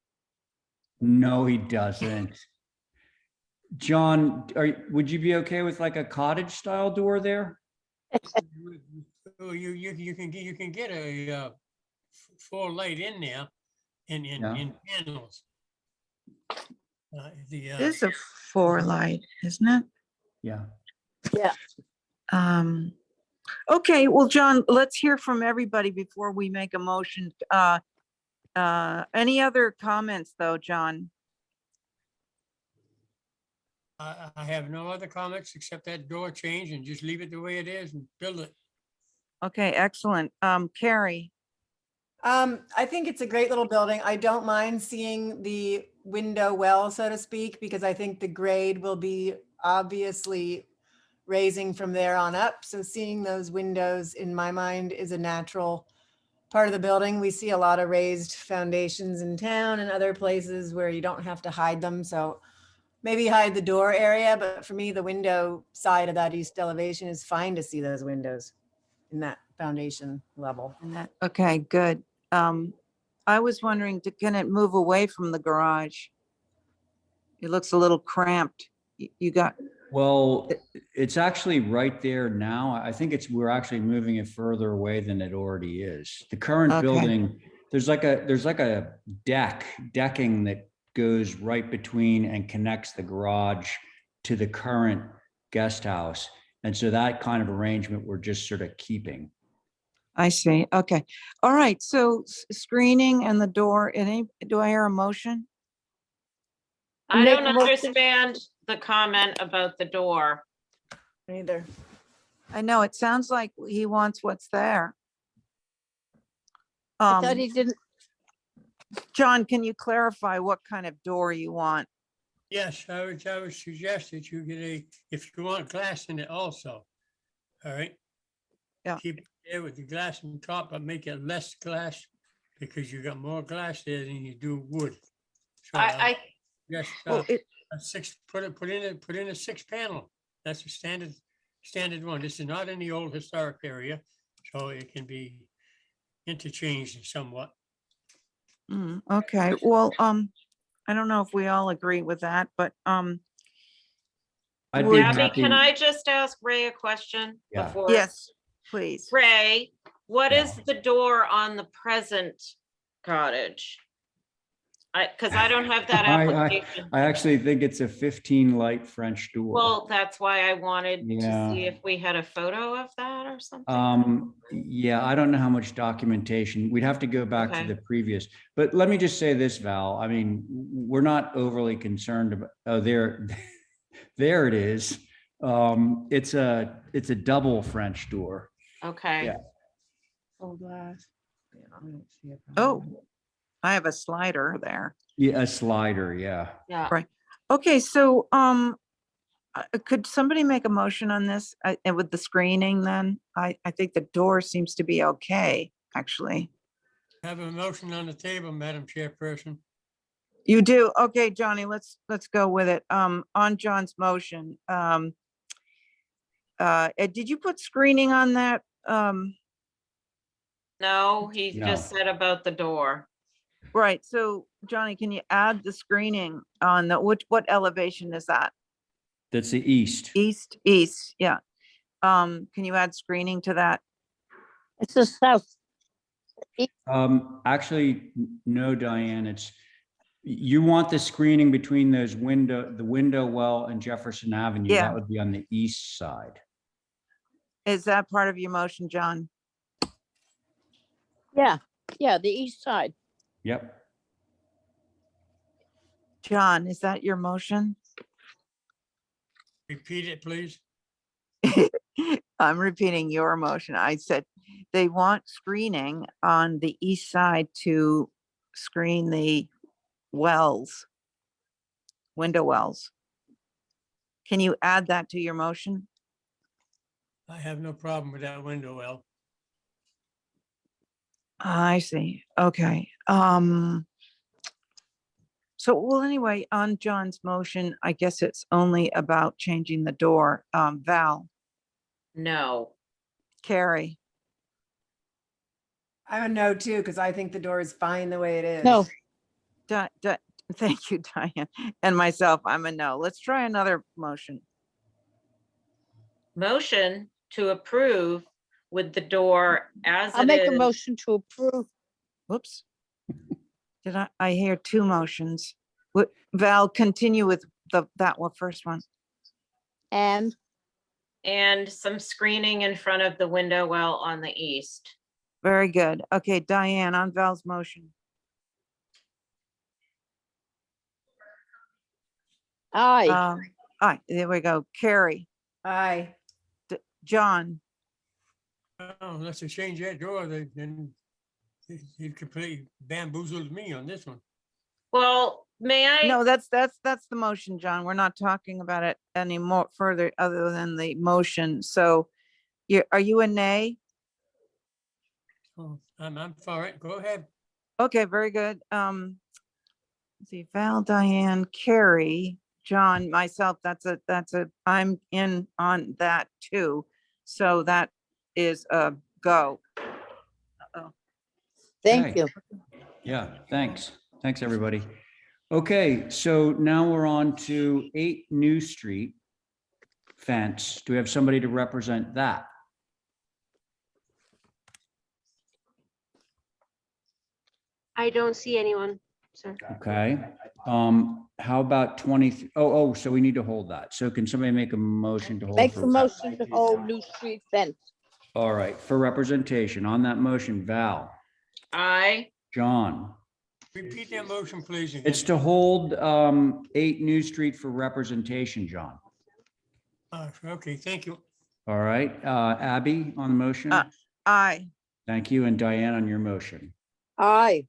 No, he doesn't. John, would you be okay with like a cottage style door there? Oh, you can get a full light in there in panels. It's a 4-light, isn't it? Yeah. Okay, well, John, let's hear from everybody before we make a motion. Any other comments though, John? I have no other comments except that door change, and just leave it the way it is and build it. Okay, excellent. Carrie, I think it's a great little building. I don't mind seeing the window well, so to speak, because I think the grade will be obviously raising from there on up. So seeing those windows in my mind is a natural part of the building. We see a lot of raised foundations in town and other places where you don't have to hide them. So maybe hide the door area, but for me, the window side of that east elevation is fine to see those windows in that foundation level. okay, good. I was wondering, can it move away from the garage? It looks a little cramped. You got, Well, it's actually right there now. I think we're actually moving it further away than it already is. The current Okay. building, there's like a decking that goes right between and connects the garage to the current guest house. And so that kind of arrangement we're just sort of keeping. I see. Okay. All right. So screening and the door, do I hear a motion? I Make don't a motion. understand the comment about the door. Neither. I know, it sounds like he wants what's there. I thought he didn't. John, can you clarify what kind of door you want? Yes, I would suggest that you get if you want glass in it also. All right? Yeah. there with the glass on top, but make it less glass because you got more glass there than you do wood. So I, yes, Well, it, a six, put in a 6 panel. That's a standard one. This is not in the old historic area, so it can be interchanged somewhat. okay, well, I don't know if we all agree with that, but, I'd be Would- Abby, happy. can I just ask Ray a question Yeah. before? yes, please. Ray, what Yeah. is the door on the present cottage? Because I don't have that application. I actually think it's a 15 light French door. Well, that's why I wanted to Yeah. see if we had a photo of that or something. Yeah, I don't know how much documentation. We'd have to go back to Okay. the previous, but let me just say this, Val. I mean, we're not overly concerned about, oh, there, there it is. It's a double French door. Okay. yeah. Oh, I have a slider there. Yeah, a slider, yeah. Yeah. Right. Okay, so, could somebody make a motion on this, and with the screening then? I think the door seems to be okay, actually. Have a motion on the table, Madam Chairperson. You do? Okay, Johnny, let's go with it. On John's motion, did you put screening on that? No, he No. just said about the door. Right, so Johnny, can you add the screening on the, what elevation is that? That's the east. East, yeah. Can you add screening to that? It's the south. Actually, no, Diane, you want the screening between those the window well and Jefferson Avenue. Yeah. That would be on the east side. Is that part of your motion, John? Yeah, the east side. Yep. John, is that your motion? Repeat it, please. I'm repeating your motion. I said they want screening on the east side to screen the wells, window wells. Can you add that to your motion? I have no problem with that window well. I see. Okay. So, well, anyway, on John's motion, I guess it's only about changing the door. Val, No. Carrie, I'm a no too, because I think the door is fine the way it is. No, thank you, Diane, and myself, I'm a no. Let's try another motion. Motion to approve with the door as I'll it make a is. motion to approve. Whoops. Did I hear two motions? Val, continue with that one, first one. And And some screening in front of the window well on the east. Very good. Okay, Diane, on Val's motion. aye, Aye, there we go. Carrie, Aye. John, Oh, let's change that door, then you completely bamboozled me on this one. Well, may I? no, that's the motion, John. We're not talking about it any more further other than the motion. So are you a nay? Oh, I'm for it. Go ahead. Okay, very good. Let's see, Val, Diane, Carrie, John, myself, I'm in on that too. So that is a go. Uh-oh. thank Okay. you. Yeah, thanks. Thanks, everybody. Okay, so now we're on to 8 New Street fence. Do we have somebody to represent that? I don't see anyone, sir. Okay. How about 20? Oh, so we need to hold that. So can somebody make a motion to hold? Make for- the motion to hold New Street fence. All right, for representation on that motion, Val, Aye. John. Repeat that motion, please. again. It's to hold 8 New Street for representation, John. Okay, thank you. All right, Abby on the motion. Aye. Thank you. And Diane on your motion. Aye,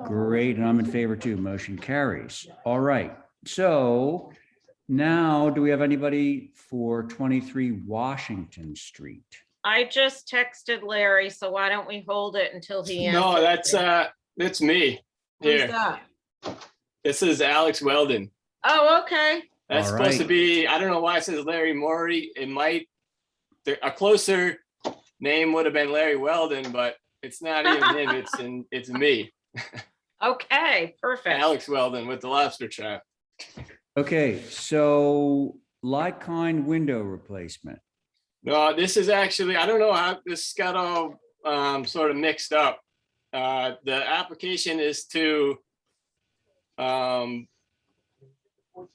Great, and I'm in favor too. Motion carries. All right, so now do we have anybody for 23 Washington Street? I just texted Larry, so why don't we hold it until he answers? No, it? that's me. Who's Here, that? this is Alex Weldon. Oh, okay. That's All supposed to right. be, I don't know why it says Larry Maury. It might, a closer name would have been Larry Weldon, but it's not even him, it's me, Okay, perfect. Alex Weldon with the Lobster Trap. Okay, so like-kind window replacement. No, this is actually, I don't know how this got all sort of mixed up. The application is to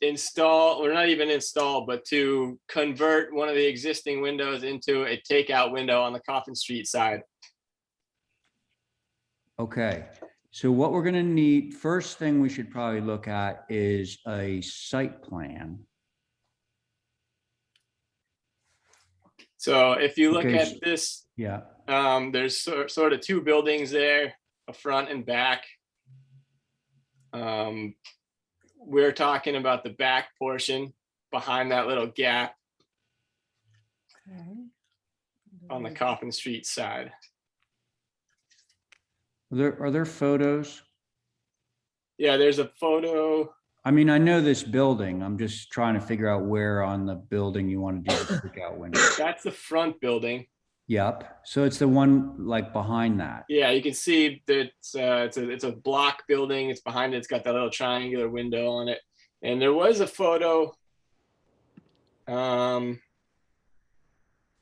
install, or not even install, but to convert one of the existing windows into a takeout window on the Coffin Street side. Okay, so what we're gonna need, first thing we should probably look at is a site plan. So if you look Okay, at this, Yeah, there's sort of two buildings there, a front and back. We're talking about the back portion behind that little gap on the Coffin Street side. are there photos? Yeah, there's a photo. I mean, I know this building. I'm just trying to figure out where on the building you want to do the takeout window. That's the front building. Yep, so it's the one like behind that. Yeah, you can see that it's a block building. It's behind it. It's got that little triangular window on it. And there was a photo, or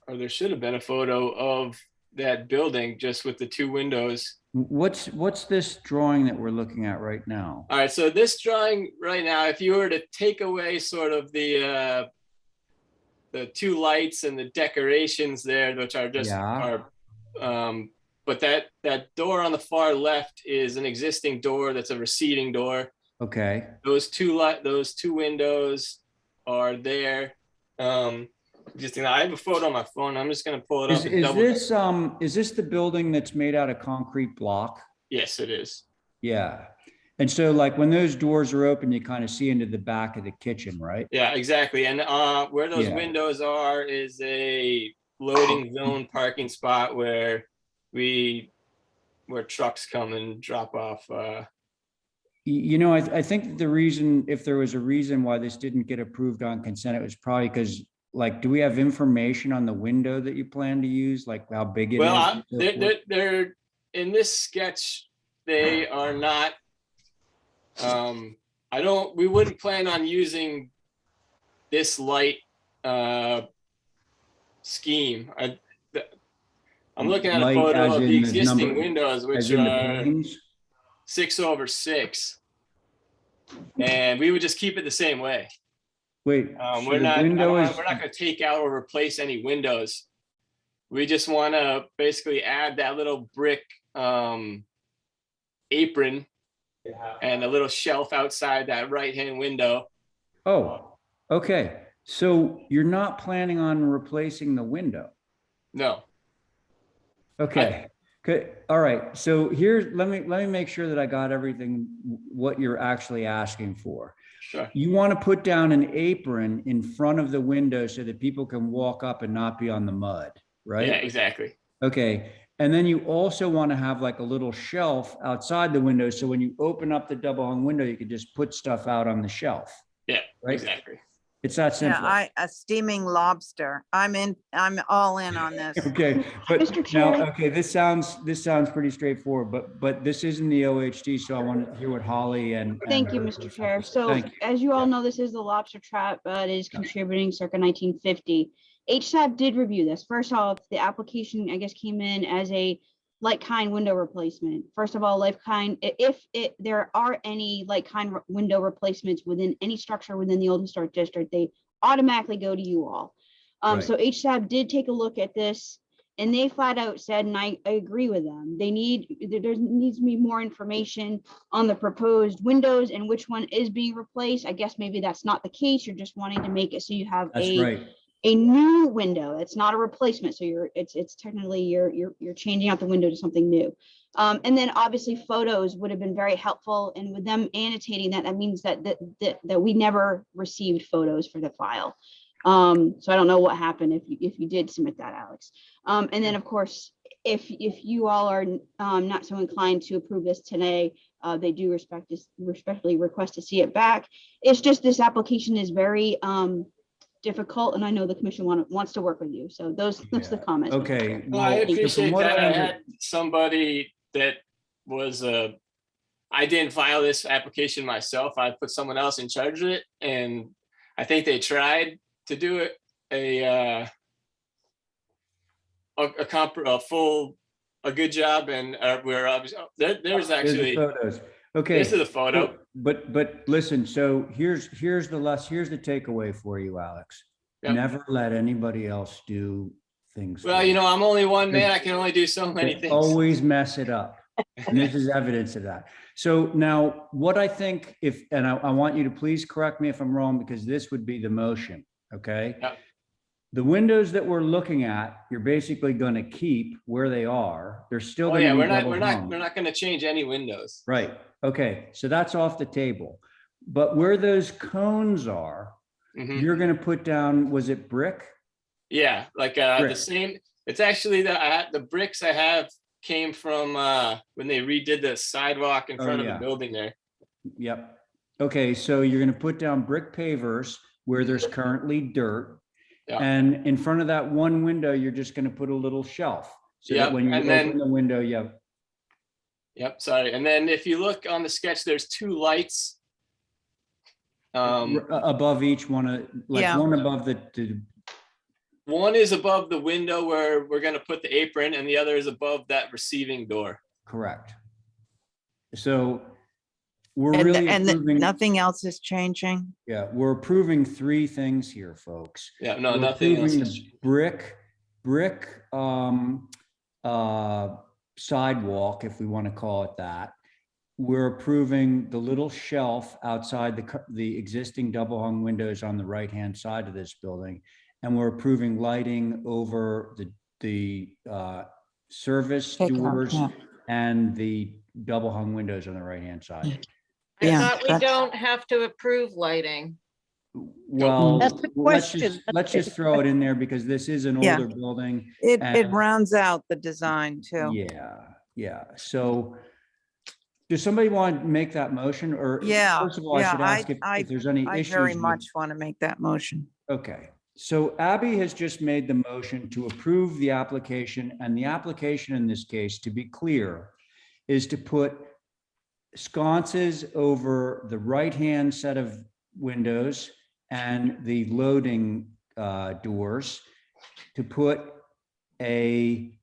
there should have been a photo of that building just with the two windows. What's this drawing that we're looking at right now? All right, so this drawing right now, if you were to take away sort of the two lights and the decorations there, which are just but that door on the far left is an existing door that's a receding door. Okay. Those two windows are there. Existing. I have a photo on my phone. I'm just gonna pull it up. Is this the building that's made out of concrete block? Yes, it is. Yeah. And so like when those doors are open, you kind of see into the back of the kitchen, right? Yeah, exactly. And where those windows are is a loading zone parking spot where trucks come and drop off. You know, I think the reason, if there was a reason why this didn't get approved on consent, it was probably because, like, do we have information on the window that you plan to use, like how big it is? Well, they're in this sketch. They are not. We wouldn't plan on using this light scheme. I'm looking at a photo of the existing windows, which are 6/6, and we would just keep it the same way. Wait, we're not going to take out or replace any windows. We just want to basically add that little brick apron and a little shelf outside that right-hand window. Oh, okay. So you're not planning on replacing the window? No. Okay. Good. All right. So here's, let me make sure that I got everything, what you're actually asking for. Sure. You want to put down an apron in front of the window so that people can walk up and not be on the mud, right? Yeah, exactly. Okay. And then you also want to have like a little shelf outside the window. So when you open up the double hung window, you could just put stuff out on the shelf. Yeah, right? Exactly. It's that simple. Yeah, a steaming lobster. I'm all in on this. Okay, but Mr. Chair. now, okay, this sounds pretty straightforward, but this isn't the OHD, so I want to hear what Holly and. Thank you, Mr. Chair. So Thank you. as you all know, this is the lobster trap. It is contributing circa 1950. HSAP did review this. First off, the application, I guess, came in as a like-kind window replacement. First of all, like-kind, if there are any like-kind window replacements within any structure within the Old Historic District, they automatically go to you all. Right. So HSAP did take a look at this, and they flat out said, and I agree with them, there needs to be more information on the proposed windows and which one is being replaced. I guess maybe that's not the case. You're just wanting to make it so you have That's right. a new window. It's not a replacement. So it's technically you're changing out the window to something new. And then obviously photos would have been very helpful. And with them annotating that, that means that we never received photos for the file. So I don't know what happened if you did submit that, Alex. And then of course, if you all are not so inclined to approve this today, they do respectfully request to see it back. It's just this application is very difficult, and I know the commission wants to work with you. So those the comments. Okay. Well, I well, from appreciate what that. I under- had somebody that was I didn't file this application myself. I put someone else in charge of it, and I think they tried to do it a good job, and we're obviously there's Here's the actually photos. Okay. this is a photo. so- But listen, so here's the takeaway for you, Alex. Yep. Never let anybody else do things. Well, for you know, I'm only one man. I can only do so many They things. always mess it up. And this is evidence of that. So now what I think and I want you to please correct me if I'm wrong, because this would be the motion, okay? Yep. The windows that we're looking at, you're basically going to keep where they are. They're still Oh going to yeah, be we're double not hung. going to change any windows. Right. Okay. So that's off the table. But where those cones are, Mhm. you're going to put down, was it brick? Yeah, like the Brick. same. It's actually the bricks I have came from when they redid the sidewalk in Oh, front of yeah. the building there. Yep. Okay. So you're going to put down brick pavers where there's currently dirt. Yeah. And in front of that one window, you're just going to put a little shelf. So that Yep, when you and open then- the window, you have, Yep, sorry. And then if you look on the sketch, there's two lights. above each one, like Yeah. one above the One is above the window where we're going to put the apron, and the other is above that receiving door. correct. So we're And, really and approving, nothing else is changing. yeah, we're approving three things here, folks. Yeah, no, We're nothing else. approving is- the brick sidewalk, if we want to call it that. We're approving the little shelf outside the existing double hung windows on the right-hand side of this building. And we're approving lighting over the service Take 'em out, doors yeah. and the double hung windows on the right-hand side. I Yeah, thought we that's- don't have to approve lighting. Well, That's the question. let's just throw it in there because this is an Yeah. older building. It And- rounds out the design too. Yeah. So does somebody want to make that motion or? Yeah, First of all, I yeah, should ask if there's any I issues. very with- much want to make that motion. Okay, so Abby has just made the motion to approve the application, and the application in this case, to be clear, is to put sconces over the right-hand set of windows and the loading doors, to put a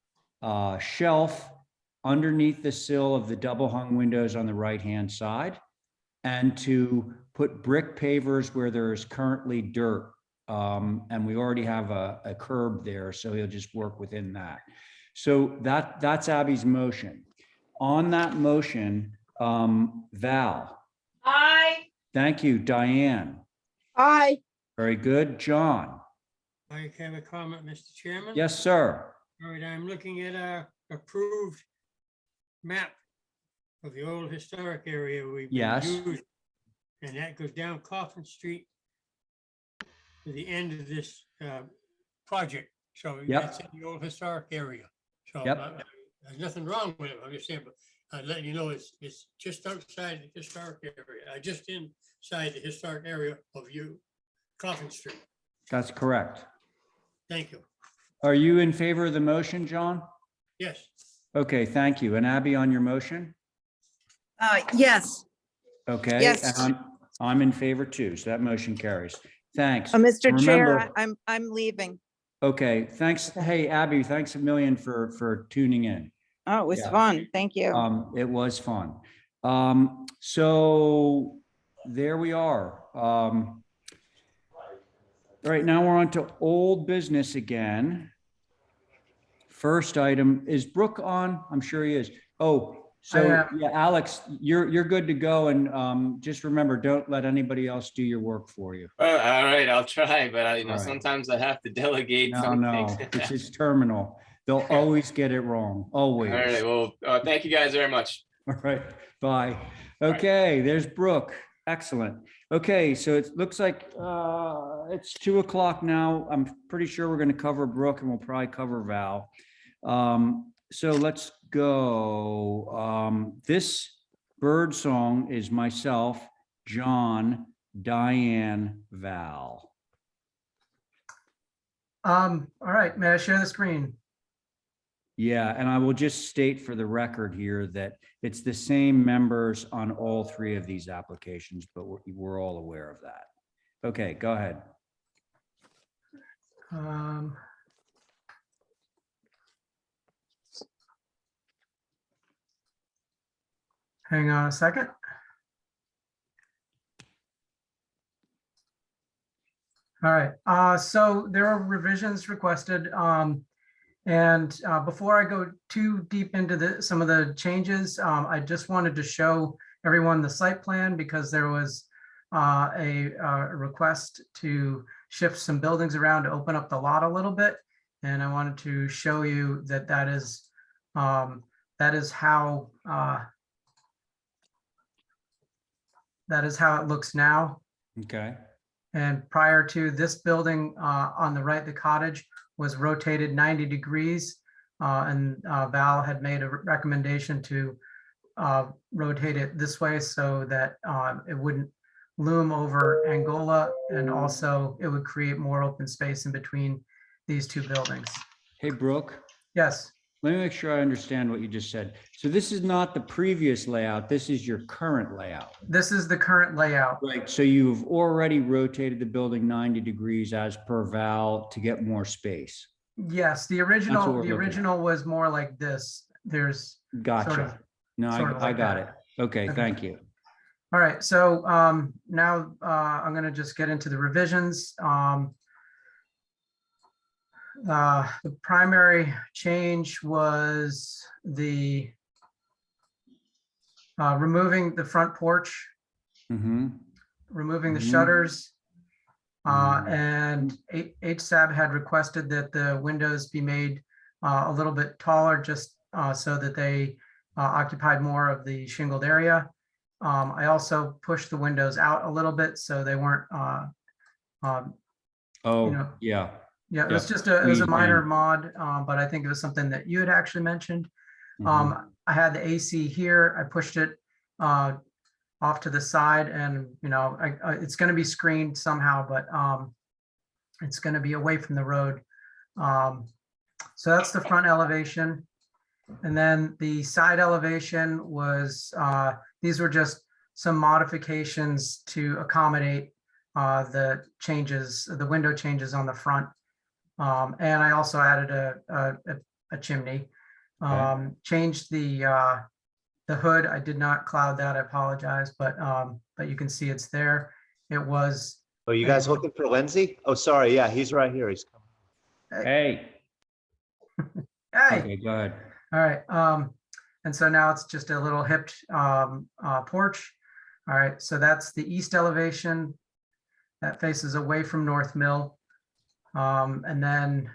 shelf underneath the sill of the double hung windows on the right-hand side, and to put brick pavers where there is currently dirt. And we already have a curb there, so he'll just work within that. So that's Abby's motion. On that motion, Val, Aye. thank you. Diane, Aye. very good. John, I have a comment, Mr. Chairman. yes, sir. All right, I'm looking at our approved map of the old historic area we've been Yes. using. And that goes down Coffin Street to the end of this project. So Yep. that's in the old historic area. So Yep. there's nothing wrong with it. I'm just saying, but I'm letting you know, it's just outside the historic area, just inside the historic area of Coffin Street. That's correct. Thank you. Are you in favor of the motion, John? Yes. Okay, thank you. And Abby, on your motion? Yes, Okay. Yes. And I'm in favor too, so that motion carries. Thanks. Mr. Chair, Remember- I'm leaving. Okay, thanks. Hey, Abby, thanks a million for tuning in. Oh, it was Yeah. fun. Thank you. It was fun. So there we are. All right, now we're on to old business again. First item, is Brooke on? I'm sure he is. Oh, so yeah, Alex, you're good to go. And just remember, don't let anybody else do your work for you. All right, I'll try, but All right. sometimes I have to delegate No, some no, things. it's his terminal. They'll always get it wrong, always. All right, well, thank you guys very much. All right, bye. Okay, there's Brooke. Excellent. Okay, so it looks like it's 2 o'clock now. I'm pretty sure we're going to cover Brooke and we'll probably cover Val. So let's go. This bird song is myself, John, Diane, Val. All right, may I share the screen? Yeah, and I will just state for the record here that it's the same members on all three of these applications, but we're all aware of that. Okay, go ahead. Hang on a second. All right, so there are revisions requested. And before I go too deep into some of the changes, I just wanted to show everyone the site plan because there was a request to shift some buildings around to open up the lot a little bit. And I wanted to show you that that is how it looks now. Okay. And prior to this building on the right, the cottage was rotated 90 degrees. And Val had made a recommendation to rotate it this way so that it wouldn't loom over Angola, and also it would create more open space in between these two buildings. Hey, Brooke. Yes. Let me make sure I understand what you just said. So this is not the previous layout. This is your current layout. This is the current layout. Right. So you've already rotated the building 90 degrees as per Val to get more space. Yes, the original was more like this. There's Gotcha. sort of, No, sort of I like got that. it. Okay, Okay. thank you. All right, so now I'm going to just get into the revisions. The primary change was the removing the front porch, removing the shutters, and HSAB had requested that the windows be made a little bit taller, just so that they occupied more of the shingled area. I also pushed the windows out a little bit so they weren't, Yeah. Yeah, it was just it was a minor mod, but I think it was something that you had actually mentioned. I had the AC here. I pushed it off to the side, and it's going to be screened somehow, but it's going to be away from the road. So that's the front elevation, and then the side elevation was these were just some modifications to accommodate the changes, the window changes on the front. And I also added a chimney. Changed the hood. I did not cloud that. I apologize, but you can see it's there. It was. Oh, you guys looking for Lindsay? Oh, sorry. Yeah, he's right here. He's coming. Hey. Hey. Okay, go ahead. All right. And so now it's just a little hipped porch. All right. So that's the east elevation that faces away from North Mill. And then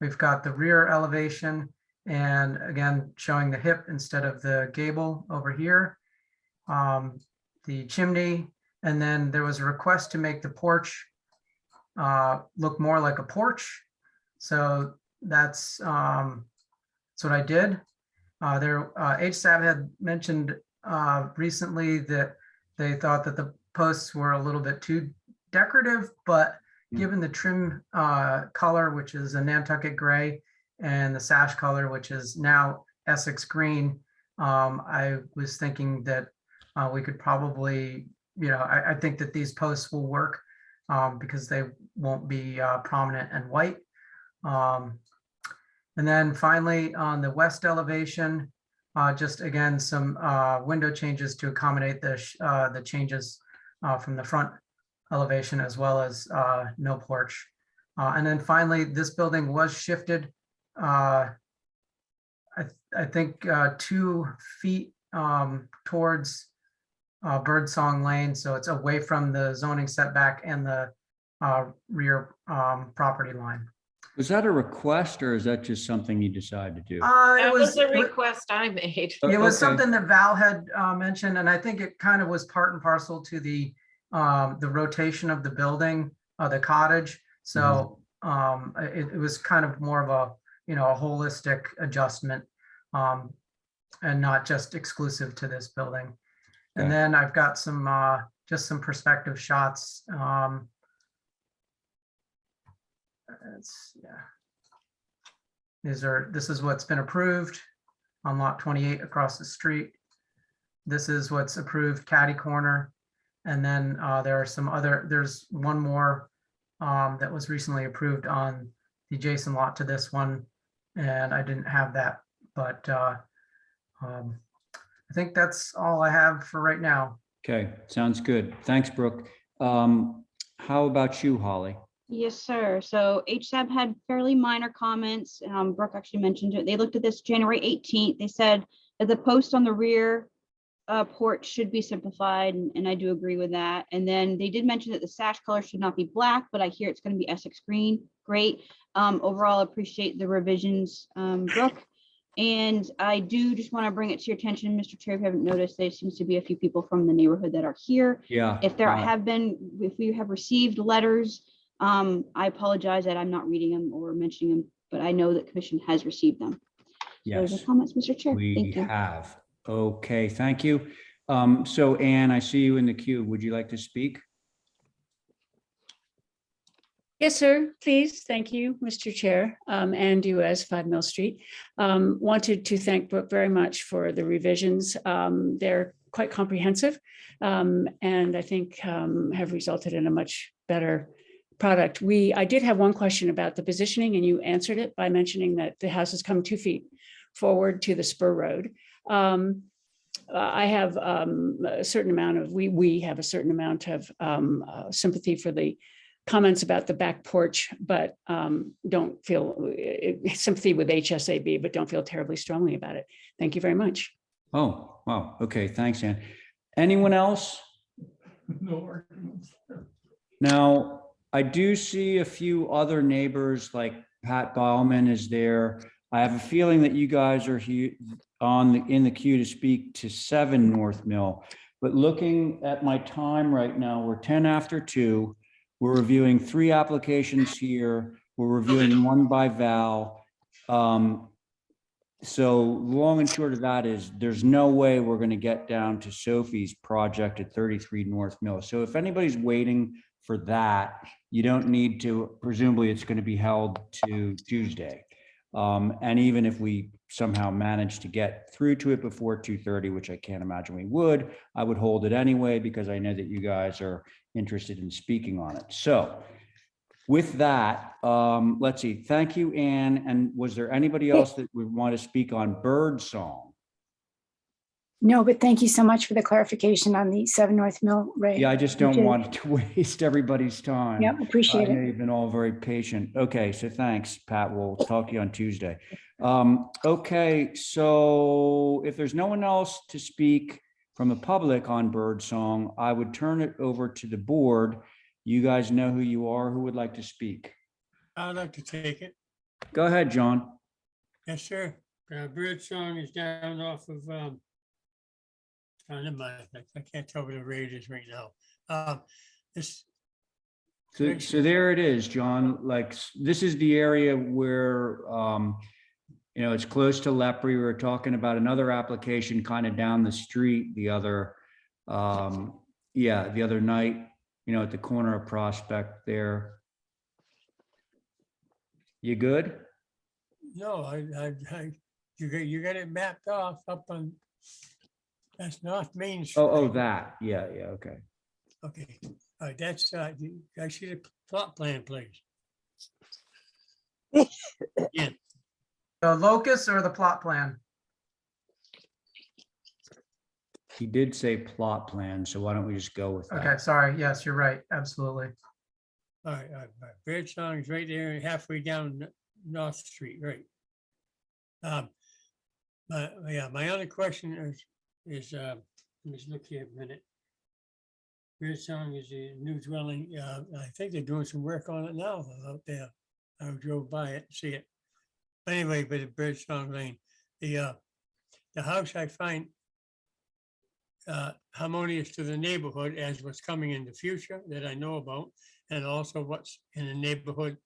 we've got the rear elevation, and again, showing the hip instead of the gable over here. The chimney, and then there was a request to make the porch look more like a porch. So that's what I did. HSAB had mentioned recently that they thought that the posts were a little bit too decorative, but given the trim color, which is a Nantucket gray, and the sash color, which is now Essex green, I was thinking that we could probably, I think that these posts will work because they won't be prominent and white. And then finally, on the west elevation, just again, some window changes to accommodate the changes from the front elevation, as well as no porch. And then finally, this building was shifted, I think 2 feet towards Birdsong Lane. So it's away from the zoning setback and the rear property line. Was that a request or is that just something you decided to do? That It was a it wa- request I made. It was Okay. something that Val had mentioned, and I think it kind of was part and parcel to the rotation of the building, the cottage. So it was kind of more of a, you know, a holistic adjustment, and not just exclusive to this building. And Okay. then I've got some just some perspective shots. This is what's been approved on lot 28 across the street. This is what's approved catty corner. And then there are some other, there's one more that was recently approved on the adjacent lot to this one. And I didn't have that, but I think that's all I have for right now. Okay, sounds good. Thanks, Brooke. How about you, Holly? Yes, sir. So HSAB had fairly minor comments. Brooke actually mentioned it. They looked at this January 18th. They said that the post on the rear porch should be simplified, and I do agree with that. And then they did mention that the sash color should not be black, but I hear it's going to be Essex green. Great. Overall, appreciate the revisions, Brooke. And I do just want to bring it to your attention, Mr. Chair, if you haven't noticed, there seems to be a few people from the neighborhood that are here. Yeah. If we have received letters, I apologize that I'm not reading them or mentioning them, but I know that commission has received them. Yes. Those are comments, Mr. Chair. We Thank you. have. Okay, thank you. So Anne, I see you in the queue. Would you like to speak? Yes, sir, please. Thank you, Mr. Chair, and you as 5 Mill Street. Wanted to thank Brooke very much for the revisions. They're quite comprehensive, and I think have resulted in a much better product. I did have one question about the positioning, and you answered it by mentioning that the house has come 2 feet forward to the spur road. I have a certain amount of, we have a certain amount of sympathy for the comments about the back porch, but don't feel sympathy with HSAB, but don't feel terribly strongly about it. Thank you very much. Oh, wow. Okay, thanks, Anne. Anyone else? No arguments. Now, I do see a few other neighbors, like Pat Bauman is there. I have a feeling that you guys are here in the queue to speak to 7 North Mill. But looking at my time right now, we're 10 after 2. We're reviewing 3 applications here. We're reviewing 1 by Val. So long and short of that is there's no way we're going to get down to Sophie's project at 33 North Mill. So if anybody's waiting for that, you don't need to, presumably it's going to be held to Tuesday. And even if we somehow manage to get through to it before 2:30, which I can't imagine we would, I would hold it anyway, because I know that you guys are interested in speaking on it. So with that, let's see. Thank you, Anne. And was there anybody else that would want to speak on bird song? No, but thank you so much for the clarification on the 7 North Mill, Ray. Yeah, I just don't want to waste everybody's time. Yeah, appreciate I know it. you've been all very patient. Okay, so thanks, Pat. We'll talk to you on Tuesday. Okay, so if there's no one else to speak from the public on bird song, I would turn it over to the board. You guys know who you are. Who would like to speak? I'd like to take it. Go ahead, John. Yes, sir. Bird song is down off of, never mind. I can't tell what the rate is right now. So there it is, John. Like, this is the area where, it's close to Lepre. We were talking about another application kind of down the street the other night, at the corner of Prospect there. You good? No, you got it mapped off up on, that's North Main Street. Oh, that. Yeah, okay. Okay, all right, that's, I see the plot plan, please. Yeah. The locus or the plot plan? He did say plot plan, so why don't we just go with that? Okay, sorry. Yes, you're right. Absolutely. All right. Bird song is right there, halfway down North Street, right? My other question is let me just look here a minute. Bird song is a new dwelling. I think they're doing some work on it now out there. I drove by it, see it. But anyway, but it's Birdsong Lane, the house I find harmonious to the neighborhood as what's coming in the future that I know about, and also what's in the neighborhood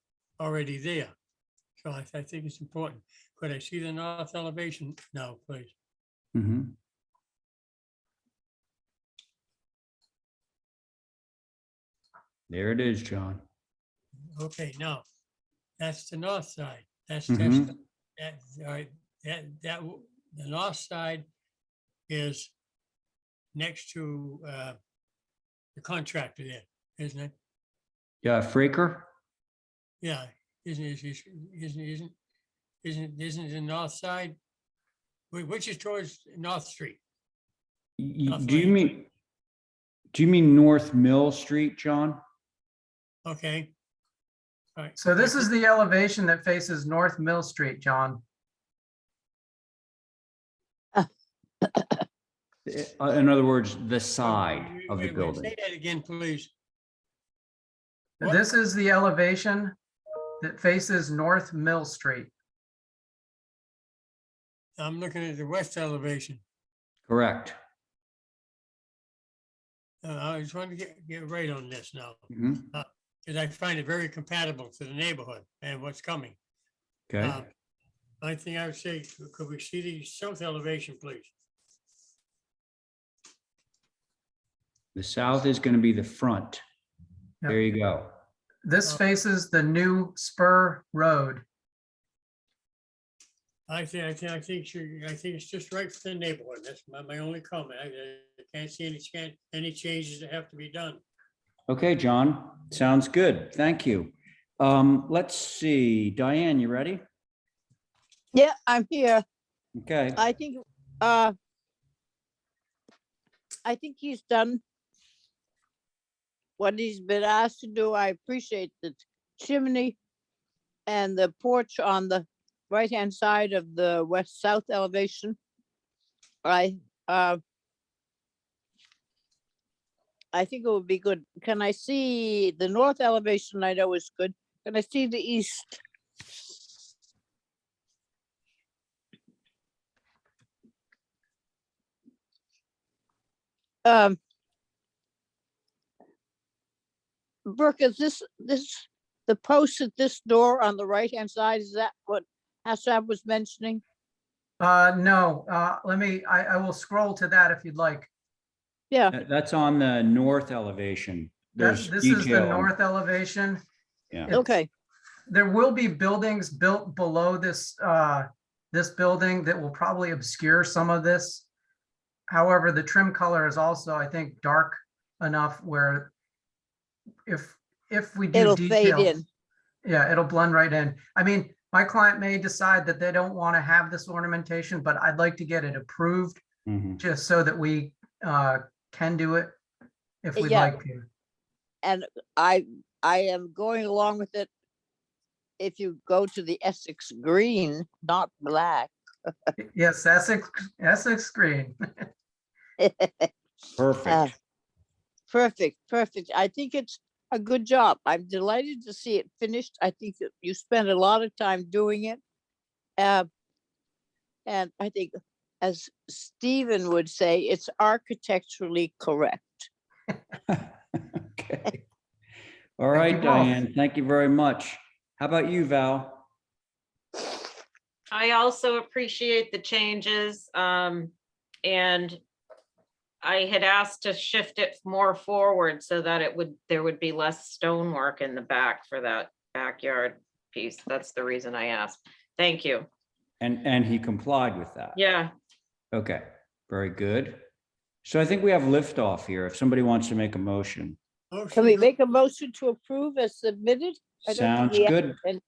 already there. So I think it's important. Could I see the north elevation now, please? Mhm. There it is, John. Okay, now, that's the north side. That's Mhm. just, all right, the north side is next to the contractor there, isn't it? Yeah, Fraker? Yeah, isn't the north side? Which is towards North Street. North Do you Lane. mean North Mill Street, John? Okay. All right. So this is the elevation that faces North Mill Street, John. In other words, the side of the Wait, building. say that again, please. This is the elevation that faces North Mill Street. I'm looking at the west elevation. Correct. I just want to get right on this now, Mhm. because I find it very compatible to the neighborhood and what's coming. Okay. I think I would say, could we see the south elevation, please? The south is going to be the front. Yep. There you go. This faces the new spur road. I think it's just right for the neighborhood. That's my only comment. I can't see any changes that have to be done. Okay, John, sounds good. Thank you. Let's see. Diane, you ready? Yeah, I'm here. Okay. I think he's done what he's been asked to do. I appreciate the chimney and the porch on the right-hand side of the west-south elevation. I think it would be good. Can I see the north elevation? I know is good. Can I see the east? Brooke, is this the post at this door on the right-hand side? Is that what Hassab was mentioning? No, I will scroll to that if you'd like. Yeah. That's on the north elevation. There's This is the detail. north elevation. Yeah. Okay. There will be buildings built below this, this building that will probably obscure some of this. However, the trim color is also, I think, dark enough where if we do It'll fade detail, in. yeah, it'll blend right in. I mean, my client may decide that they don't want to have this ornamentation, but I'd like to get it approved Mhm. just so that we can do it if we'd Yeah. like to. And I am going along with it. If you go to the Essex green, not black. Yes, Essex green. Perfect. Perfect. I think it's a good job. I'm delighted to see it finished. I think that you spent a lot of time doing it. And I think, as Stephen would say, it's architecturally correct. Okay. All right, Diane, thank you very much. How about you, Val? I also appreciate the changes. And I had asked to shift it more forward so that there would be less stonework in the back for that backyard piece. That's the reason I asked. Thank you. And he complied with that. Yeah. Okay, very good. So I think we have liftoff here. If somebody wants to make a motion. Can we make a motion to approve as submitted? I don't think Sounds we have good. any.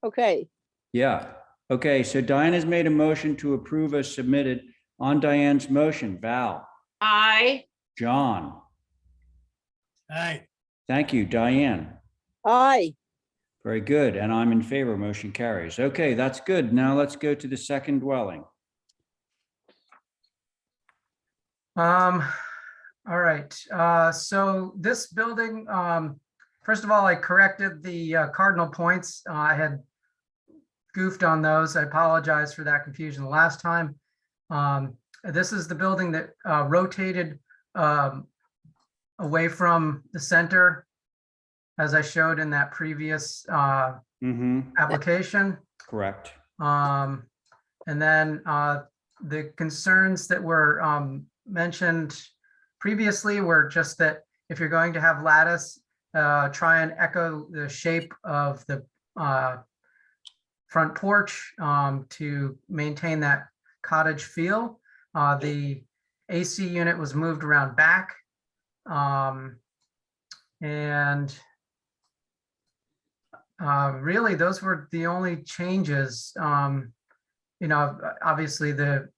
Okay, Yeah. Okay, so Diane has made a motion to approve as submitted. On Diane's motion, Val, Aye. John. Aye. Thank you, Diane. aye. Very good. And I'm in favor. Motion carries. Okay, that's good. Now let's go to the second dwelling. All right, so this building first of all, I corrected the cardinal points. I had goofed on those. I apologize for that confusion the last time. This is the building that rotated away from the center, as I showed in that previous application. Correct. And then the concerns that were mentioned previously were just that if you're going to have lattice, try and echo the shape of the front porch to maintain that cottage feel. The AC unit was moved around back. Really, those were the only changes. You know, obviously the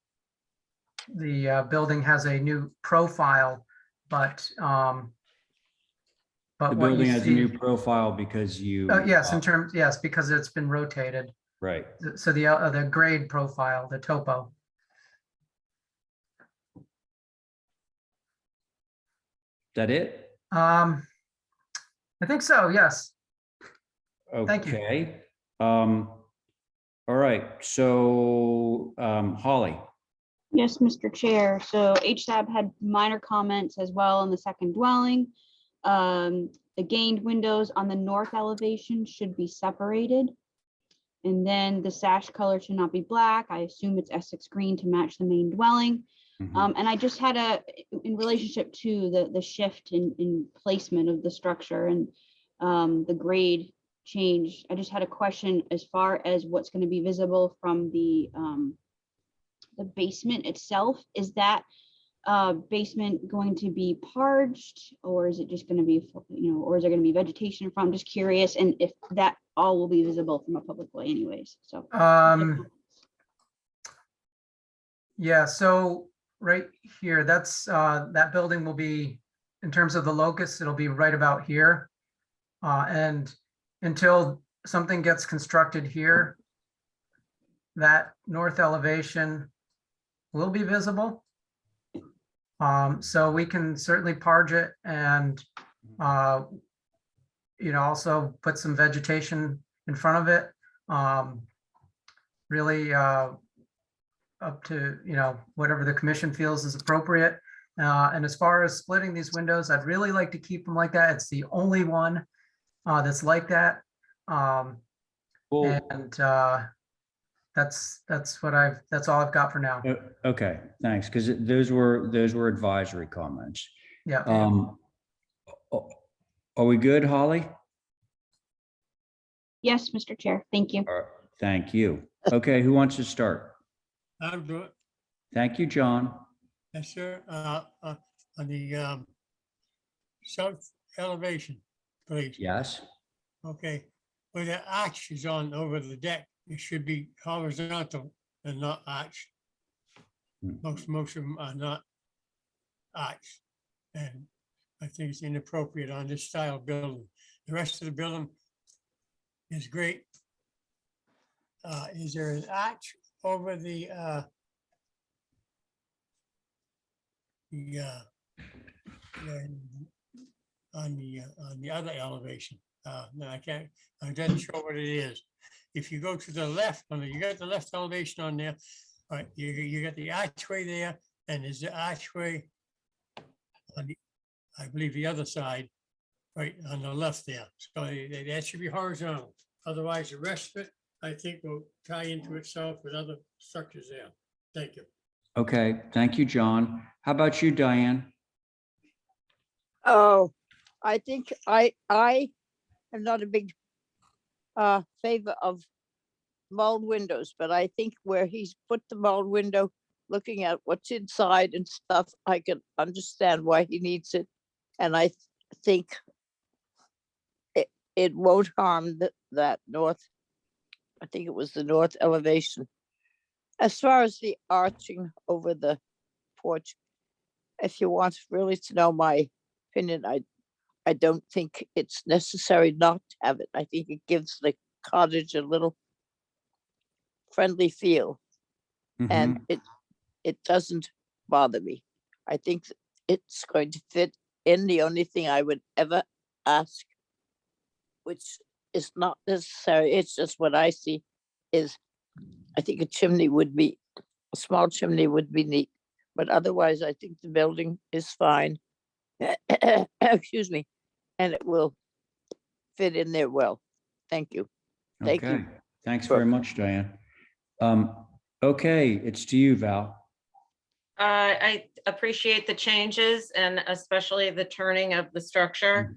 building has a new profile, but The what you building has a new see, profile because you. yes, in terms, yes, because it's been rotated. Right. So the grade profile, the topo. That it? I think so, yes. Thank you. Okay. All right, so Holly. Yes, Mr. Chair. So HSAB had minor comments as well on the second dwelling. The gained windows on the north elevation should be separated. And then the sash color should not be black. I assume it's Essex green to match the main dwelling. And I just had in relationship to the shift in placement of the structure and the grade change, I just had a question as far as what's going to be visible from the basement itself. Is that basement going to be parged, or is it just going to be, you know, or is there going to be vegetation in front? I'm just curious, and if that all will be visible from a public way anyways. So yeah, so right here, that's that building will be, in terms of the locus, it'll be right about here. And until something gets constructed here, that north elevation will be visible. So we can certainly parge it and, you know, also put some vegetation in front of it. Really up to, you know, whatever the commission feels is appropriate. And as far as splitting these windows, I'd really like to keep them like that. It's the only one that's like that. Cool. And that's all I've got for now. Okay, thanks, because those were advisory comments. Yeah. Are we good, Holly? yes, Mr. Chair. Thank you. All right, thank you. Okay, who wants to start? I'll do it. Thank you, John. Yes, sir. On the south elevation, please. Yes. Okay, where the arch is on over the deck, it should be horizontal and not arch. Most of them are not arch, and I think it's inappropriate on this style building. The rest of the building is great. Is there an arch over the on the other elevation? No, I can't. I'm not sure what it is. If you go to the left, you got the left elevation on there. All right, you got the archway there, and there's the archway on the, I believe, the other side, right on the left there. So that should be horizontal. Otherwise, the rest of it, I think, will tie into itself with other structures there. Thank you. Okay, thank you, John. How about you, Diane? Oh, I think I am not a big favor of mulled windows, but I think where he's put the mulled window, looking at what's inside and stuff, I can understand why he needs it. And I think it won't harm that north. I think it was the north elevation. As far as the arching over the porch, if you want really to know my opinion, I don't think it's necessary not to have it. I think it gives the cottage a little friendly feel, and it doesn't bother me. I think it's going to fit in. The only thing I would ever ask which is not necessary. It's just what I see is, I think a chimney would be, a small chimney would be neat, but otherwise I think the building is fine. Excuse me, and it will fit in there well. Thank you. Thank Okay, you. thanks very much, Diane. Okay, it's to you, Val. I appreciate the changes and especially the turning of the structure.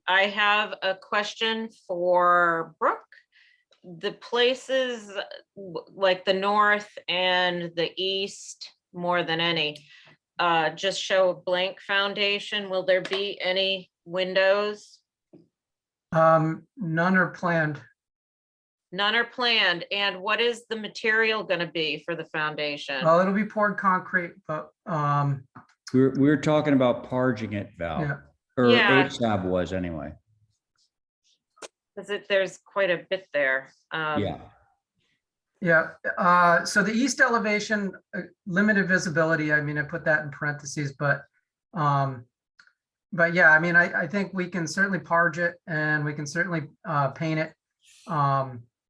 I have a question for Brooke. The places like the north and the east, more than any, just show a blank foundation. Will there be any windows? None are planned. None are planned. And what is the material going to be for the foundation? Well, it'll be poured concrete, but We're talking about parging it, Val. yeah. Or Yeah. HSAB was anyway. There's quite a bit there. Yeah. Yeah, so the east elevation, limited visibility, I mean, I put that in parentheses, but yeah, I mean, I think we can certainly parge it and we can certainly paint it.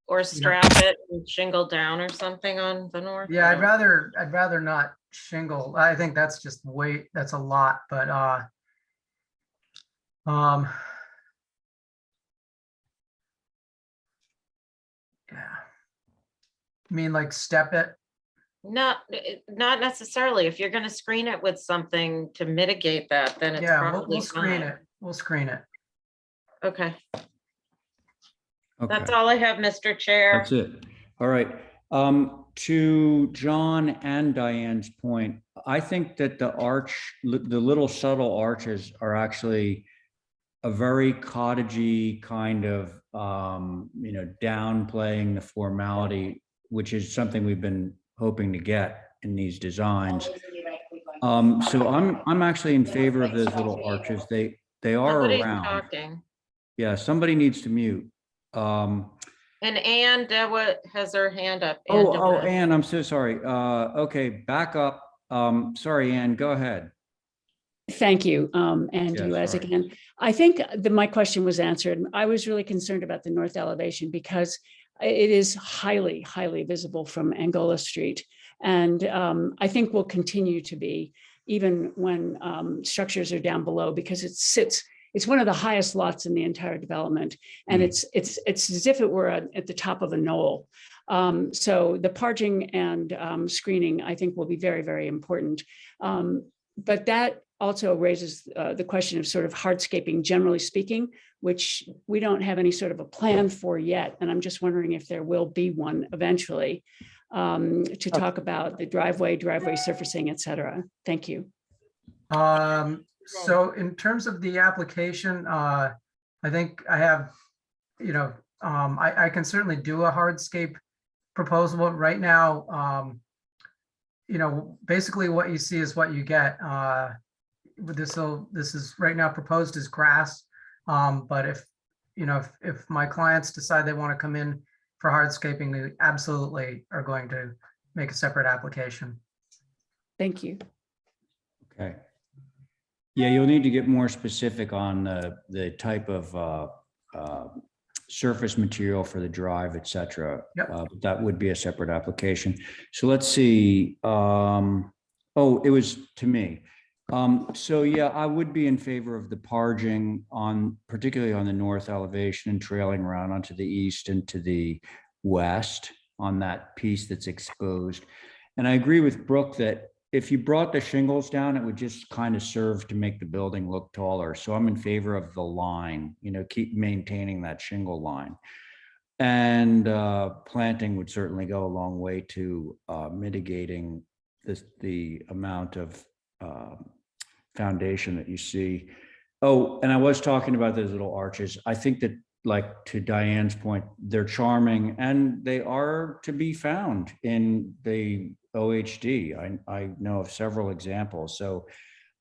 Or strap it and shingle down or something on the north. Yeah, I'd rather not shingle. I think that's just that's a lot, but yeah. I mean, like step it. Not necessarily. If you're going to screen it with something to mitigate that, then it's Yeah, probably we'll screen fine. it. We'll screen it. Okay. Okay. That's all I have, Mr. Chair. That's it. All right. To John and Diane's point, I think that the little subtle arches are actually a very cottagey kind of, downplaying the formality, which is something we've been hoping to get in these designs. So I'm actually in favor of those little arches. They are Somebody's around. talking. Yeah, somebody needs to mute. And Ann Dewitt has her hand up. Ann, I'm so sorry. Okay, back up. Sorry, Ann, go ahead. Thank you, and Yeah, you as sorry. again. I think my question was answered. I was really concerned about the north elevation because it is highly, highly visible from Angola Street. And I think will continue to be even when structures are down below, because it's one of the highest lots in the entire development. And it's as if it were at the top of a knoll. So the parging and screening, I think, will be very, very important. But that also raises the question of sort of hardscaping, generally speaking, which we don't have any sort of a plan for yet. And I'm just wondering if there will be one eventually to talk about the driveway surfacing, et cetera. Thank you. So in terms of the application, I think I have, I can certainly do a hardscape proposal, but right now, basically what you see is what you get. This is right now proposed as grass. But if my clients decide they want to come in for hardscaping, they absolutely are going to make a separate application. Thank you. Okay. Yeah, you'll need to get more specific on the type of surface material for the drive, et cetera. Yep. That would be a separate application. So let's see. It was to me. So yeah, I would be in favor of the parging particularly on the north elevation and trailing around onto the east and to the west on that piece that's exposed. And I agree with Brooke that if you brought the shingles down, it would just kind of serve to make the building look taller. So I'm in favor of the line, keep maintaining that shingle line. And planting would certainly go a long way to mitigating the amount of foundation that you see. Oh, and I was talking about those little arches. I think that, like to Diane's point, they're charming and they are to be found in the OHD. I know of several examples. So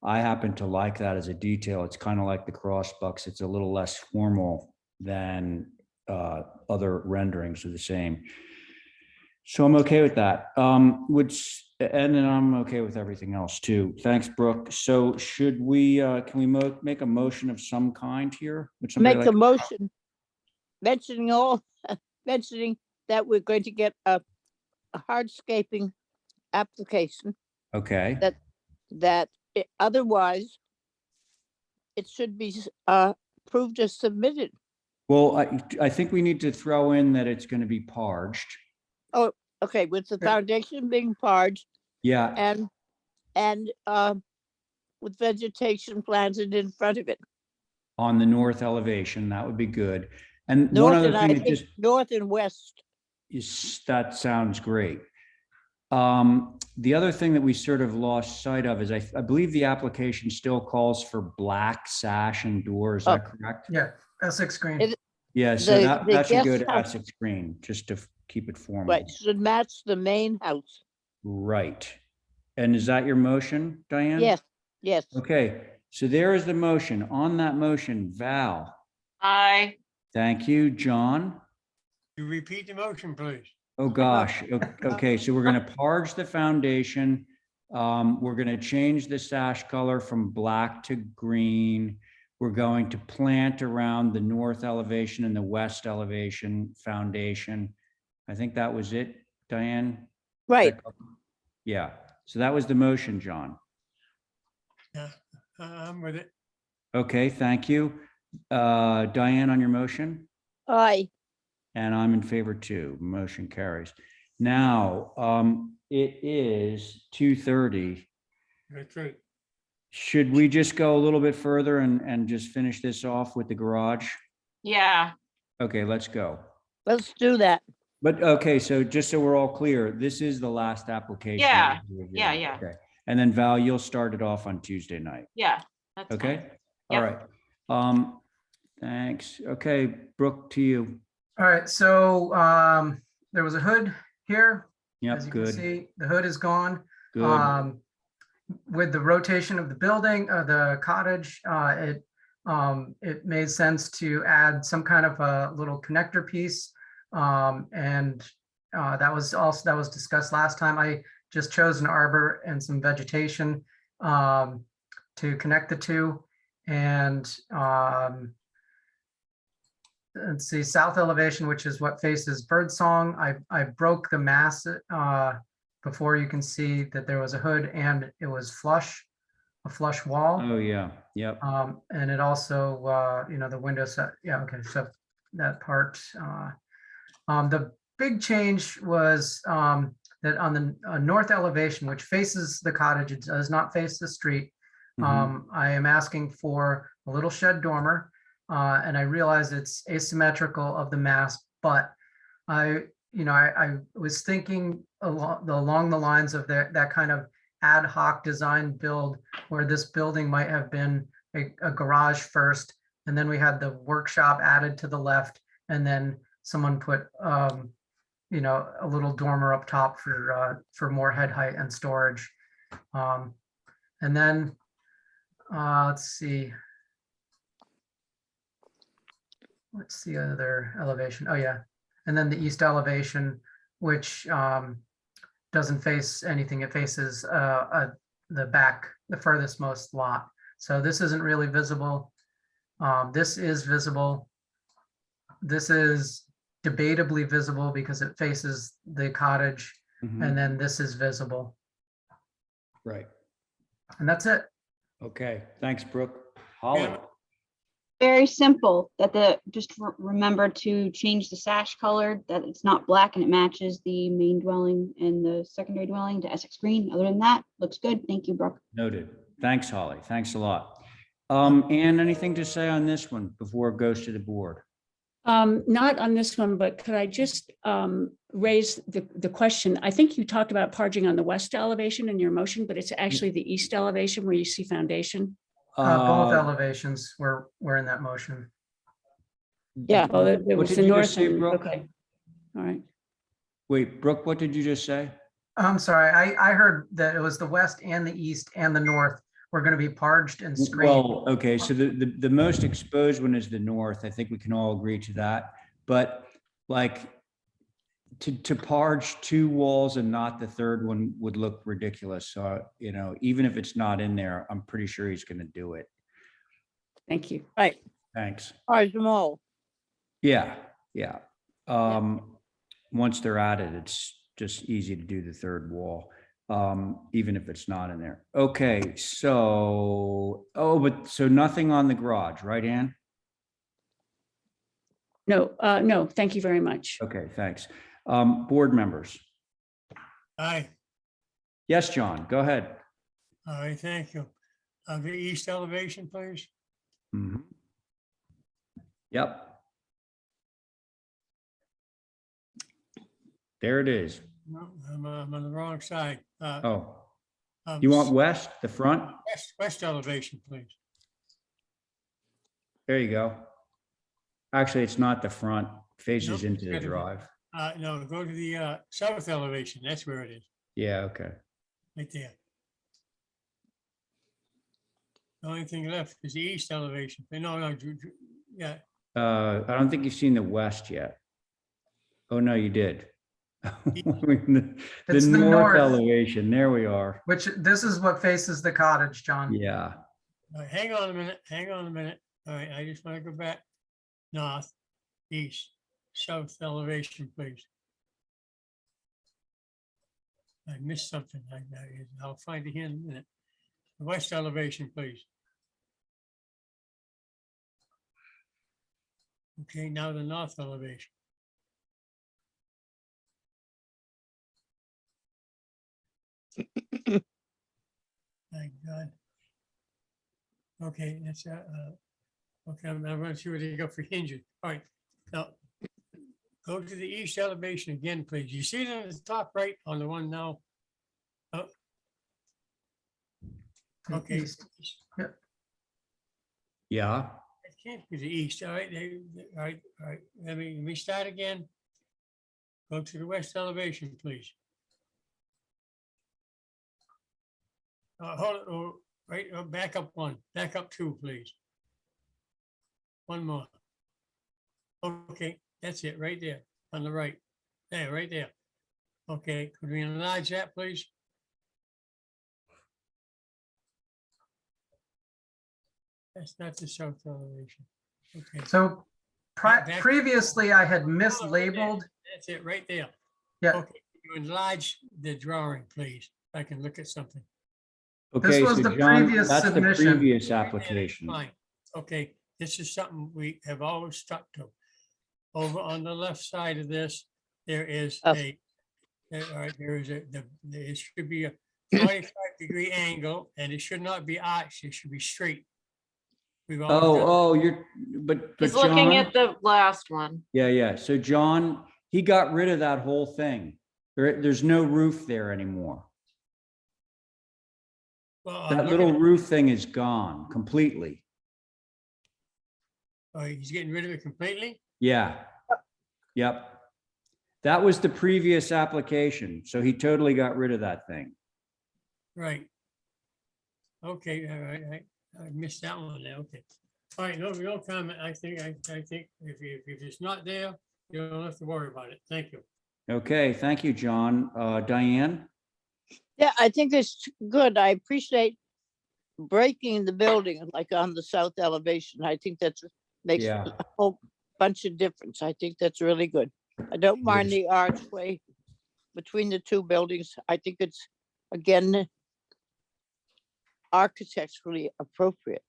I happen to like that as a detail. It's kind of like the cross bucks. It's a little less formal than other renderings of the same. So I'm okay with that. And then I'm okay with everything else too. Thanks, Brooke. So should we, can we make a motion of some kind here? Would somebody Make a motion. mentioning mentioning that we're going to get a hardscaping application Okay. otherwise it should be approved as submitted. Well, I think we need to throw in that it's going to be parged. Oh, okay, with the foundation being parged Yeah, and with vegetation planted in front of it. on the north elevation, that would be good. And one North other and thing I that think just north and west. that sounds great. The other thing that we sort of lost sight of is I believe the application still calls for black sash and door. Is that correct? Yeah, Essex green. It- Yeah, so the that should go guest to house- Essex green, just to keep it formal. Right, should match the main house. Right. And is that your motion, Diane? Yes, yes. Okay, so there is the motion. On that motion, Val. Aye. Thank you, John. You repeat the motion, please. Oh, gosh. Okay, so we're going to parge the foundation. We're going to change the sash color from black to green. We're going to plant around the north elevation and the west elevation foundation. I think that was it, Diane? Right. Yeah, so that was the motion, John. Yeah, I'm with it. Okay, thank you. Diane, on your motion? Aye. And I'm in favor too. Motion carries. Now, it is 2:30. That's right. Should we just go a little bit further and just finish this off with the garage? Yeah. Okay, let's go. Let's do that. But, okay, so just so we're all clear, this is the last application. Yeah, that we're yeah, reviewing. yeah. Okay. And then Val, you'll start it off on Tuesday night. Yeah. That's Okay? fine. All Yep. right. Thanks. Okay, Brooke, to you. All right, so there was a hood here. Yep, As you good. can see, the hood is gone. Good. With the rotation of the building, the cottage, it made sense to add some kind of a little connector piece. And that was discussed last time. I just chose an arbor and some vegetation to connect the two. And let's see, south elevation, which is what faces Birdsong. I broke the mass before you can see that there was a hood and it was a flush wall. Oh, yeah. Yep. And it also, the window set. Yeah, okay, so that part. The big change was that on the north elevation, which faces the cottage, it does not face the street. I am asking for a little shed dormer, and I realize it's asymmetrical of the mass, but I was thinking along the lines of that kind of ad hoc design build where this building might have been a garage first, and then we had the workshop added to the left, and then someone put a little dormer up top for more head height and storage. And then let's see. What's the other elevation? Oh yeah. And then the east elevation, which doesn't face anything. It faces the back, the furthest most lot. So this isn't really visible. This is visible. This is debatably visible because it faces the cottage. And then this is visible. Right. And that's it. Okay, thanks, Brooke. Holly. Very simple, that just remember to change the sash color, that it's not black and it matches the main dwelling and the secondary dwelling to Essex green. Other than that, looks good. Thank you, Brooke. Noted. Thanks, Holly. Thanks a lot. Anne, anything to say on this one before it goes to the board? Not on this one, but could I just raise the question? I think you talked about parging on the west elevation in your motion, but it's actually the east elevation where you see foundation. Both elevations were in that motion. Yeah. Oh, it What was did the you north. just say, and- Brooke? Okay. All right. Wait, Brooke, what did you just say? I'm sorry, I heard that it was the west and the east and the north were going to be parged and screened. Well, okay, so the most exposed one is the north. I think we can all agree to that. But like to parge two walls and not the third one would look ridiculous. So, even if it's not in there, I'm pretty sure he's going to do it. Thank you. Right. Thanks. Parge them all. Yeah, Yeah. Once they're added, it's just easy to do the third wall, even if it's not in there. Okay, so, so nothing on the garage, right, Ann? No, no, thank you very much. Okay, thanks. Board members. Aye, Yes, John, go ahead. all right, thank you. The east elevation, please. Mhm. Yep. There it is. No, I'm on the wrong side. Oh, you want west, the front? West elevation, please. There you go. Actually, it's not the front, faces Nope, into the gotta be- drive. No, go to the south elevation. That's where it is, Yeah, okay. right there. The only thing left is the east elevation. No, yeah, I don't think you've seen the west yet. Oh, no, you did. The It's the north north. elevation, there we are. Which this is what faces the cottage, John. Yeah, hang on a minute, hang on a minute. All right, I just want to go back. North, east, south elevation, please. I missed something. I'll find it here in a minute. West elevation, please. Okay, now the north elevation. Thank God. Okay, that's okay, I'm going to see what they got for hinges. All right, now go to the east elevation again, please. You see it at the top right on the one now? Oh. Okay. East. Yep. yeah. It can't be the east. All right, all right, all right. Let me start again. Go to the west elevation, please. Hold it, right, back up one, back up two, please. One more. Okay, that's it, right there, on the right. There, right there. Okay, could we enlarge that, please? That's not the south elevation. Okay. So Back- previously I had Oh, right there. mislabeled. That's it, right there. Yeah, Okay, you enlarge the drawing, please. I can look at something. Okay, was so the John, previous that's the submission. previous Right there, that's application. fine. Okay, this is something we have always stuck to. Over on the left side of this, there is Oh. all right, there is it should be a 45-degree angle, and it should not be arched, it should be straight. We've always done- Oh, but He's looking John, at the last one. yeah. So John, he got rid of that whole thing. There's no roof there anymore. Well, I'm That looking little at- roof thing is gone completely. Oh, he's getting rid of it completely? Yeah. Yep. That was the previous application. So he totally got rid of that thing. Right. Okay, all right, I missed that one there, okay. All right, no comment, I think if it's not there, you don't have to worry about it, thank you. Okay, thank you, John. Diane? Yeah, I think it's good. I appreciate breaking the building like on the south elevation. I think that's makes Yeah. a whole bunch of difference. I think that's really good. I don't mind the archway between the two buildings. I think it's, again, architecturally appropriate.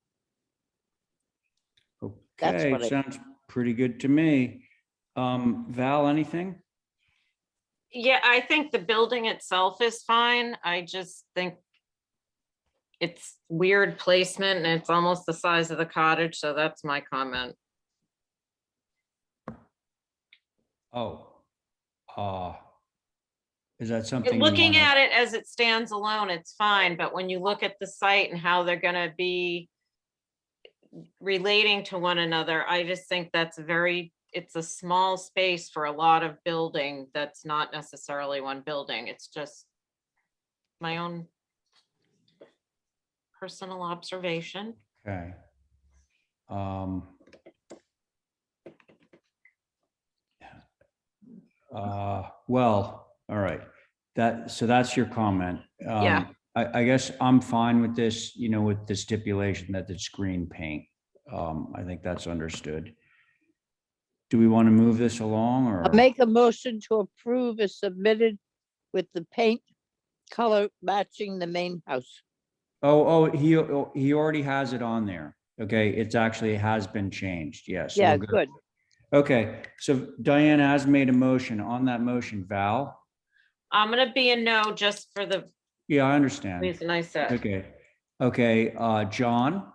That's Okay, what I- sounds pretty good to me. Val, anything? Yeah, I think the building itself is fine. I just think it's weird placement and it's almost the size of the cottage, so that's my comment. Oh, is that something? you Looking wanna- at it as it stands alone, it's fine, but when you look at the site and how they're gonna be relating to one another, I just think that's it's a small space for a lot of building that's not necessarily one building. It's just my own personal observation. Okay. Well, all right. So that's your comment. Yeah. I guess I'm fine with this, with the stipulation that it's green paint. I think that's understood. do we want to move this along or? I'll make a motion to approve as submitted with the paint color matching the main house. Oh, he already has it on there. Okay, it's actually has been changed. Yes. Yeah, good. Okay, so Diane has made a motion. On that motion, Val? I'm gonna be a no just for the Yeah, I understand. reason I said. Okay, John?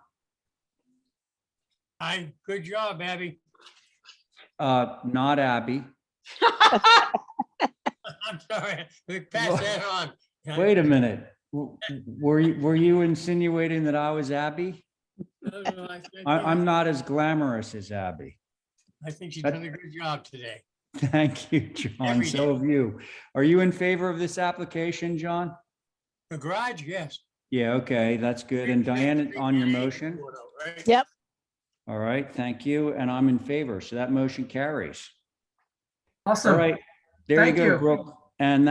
Good job, Abby. Not Abby. I'm sorry. We pass that on. Wait a minute. Were you insinuating that I was Abby? No, I'm not as glamorous as Abby. I think she's done a good job today. Thank you, John. Every So have you. Are you in favor of this application, John? The garage, yes. Yeah, okay, that's good. And Diane, on your motion? Yep. All right, thank you. And I'm in favor. So that motion carries. Awesome. All right, there you Thank go, you. Brooke. And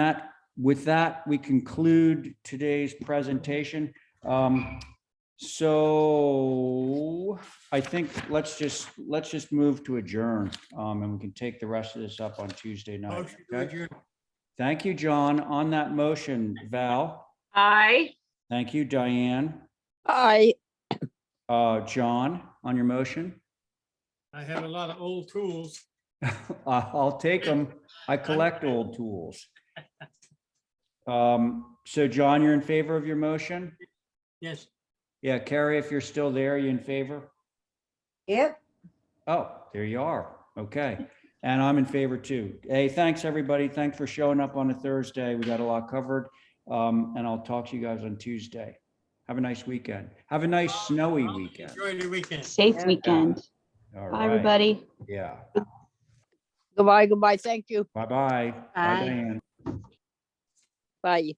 with that, we conclude today's presentation. So I think let's just move to adjourn, and we can take the rest of this up on Tuesday night. Motion to Okay? adjourn. Thank you, John. On that motion, Val. Aye. Thank you, Diane. Aye. John, on your motion. I have a lot of old tools. I'll take them. I collect old tools. So John, you're in favor of your motion? Yes. Yeah, Carrie, if you're still there, you in favor? Yep. Oh, there you are. Okay. And I'm in favor too. Hey, thanks, everybody. Thanks for showing up on a Thursday. We got a lot covered. And I'll talk to you guys on Tuesday. Have a nice weekend. Have a nice snowy weekend. Enjoy the weekend. Safe weekend. All Bye, right. everybody. Yeah. Goodbye, goodbye. Thank you. Bye-bye. Bye, Bye. Diane. Bye.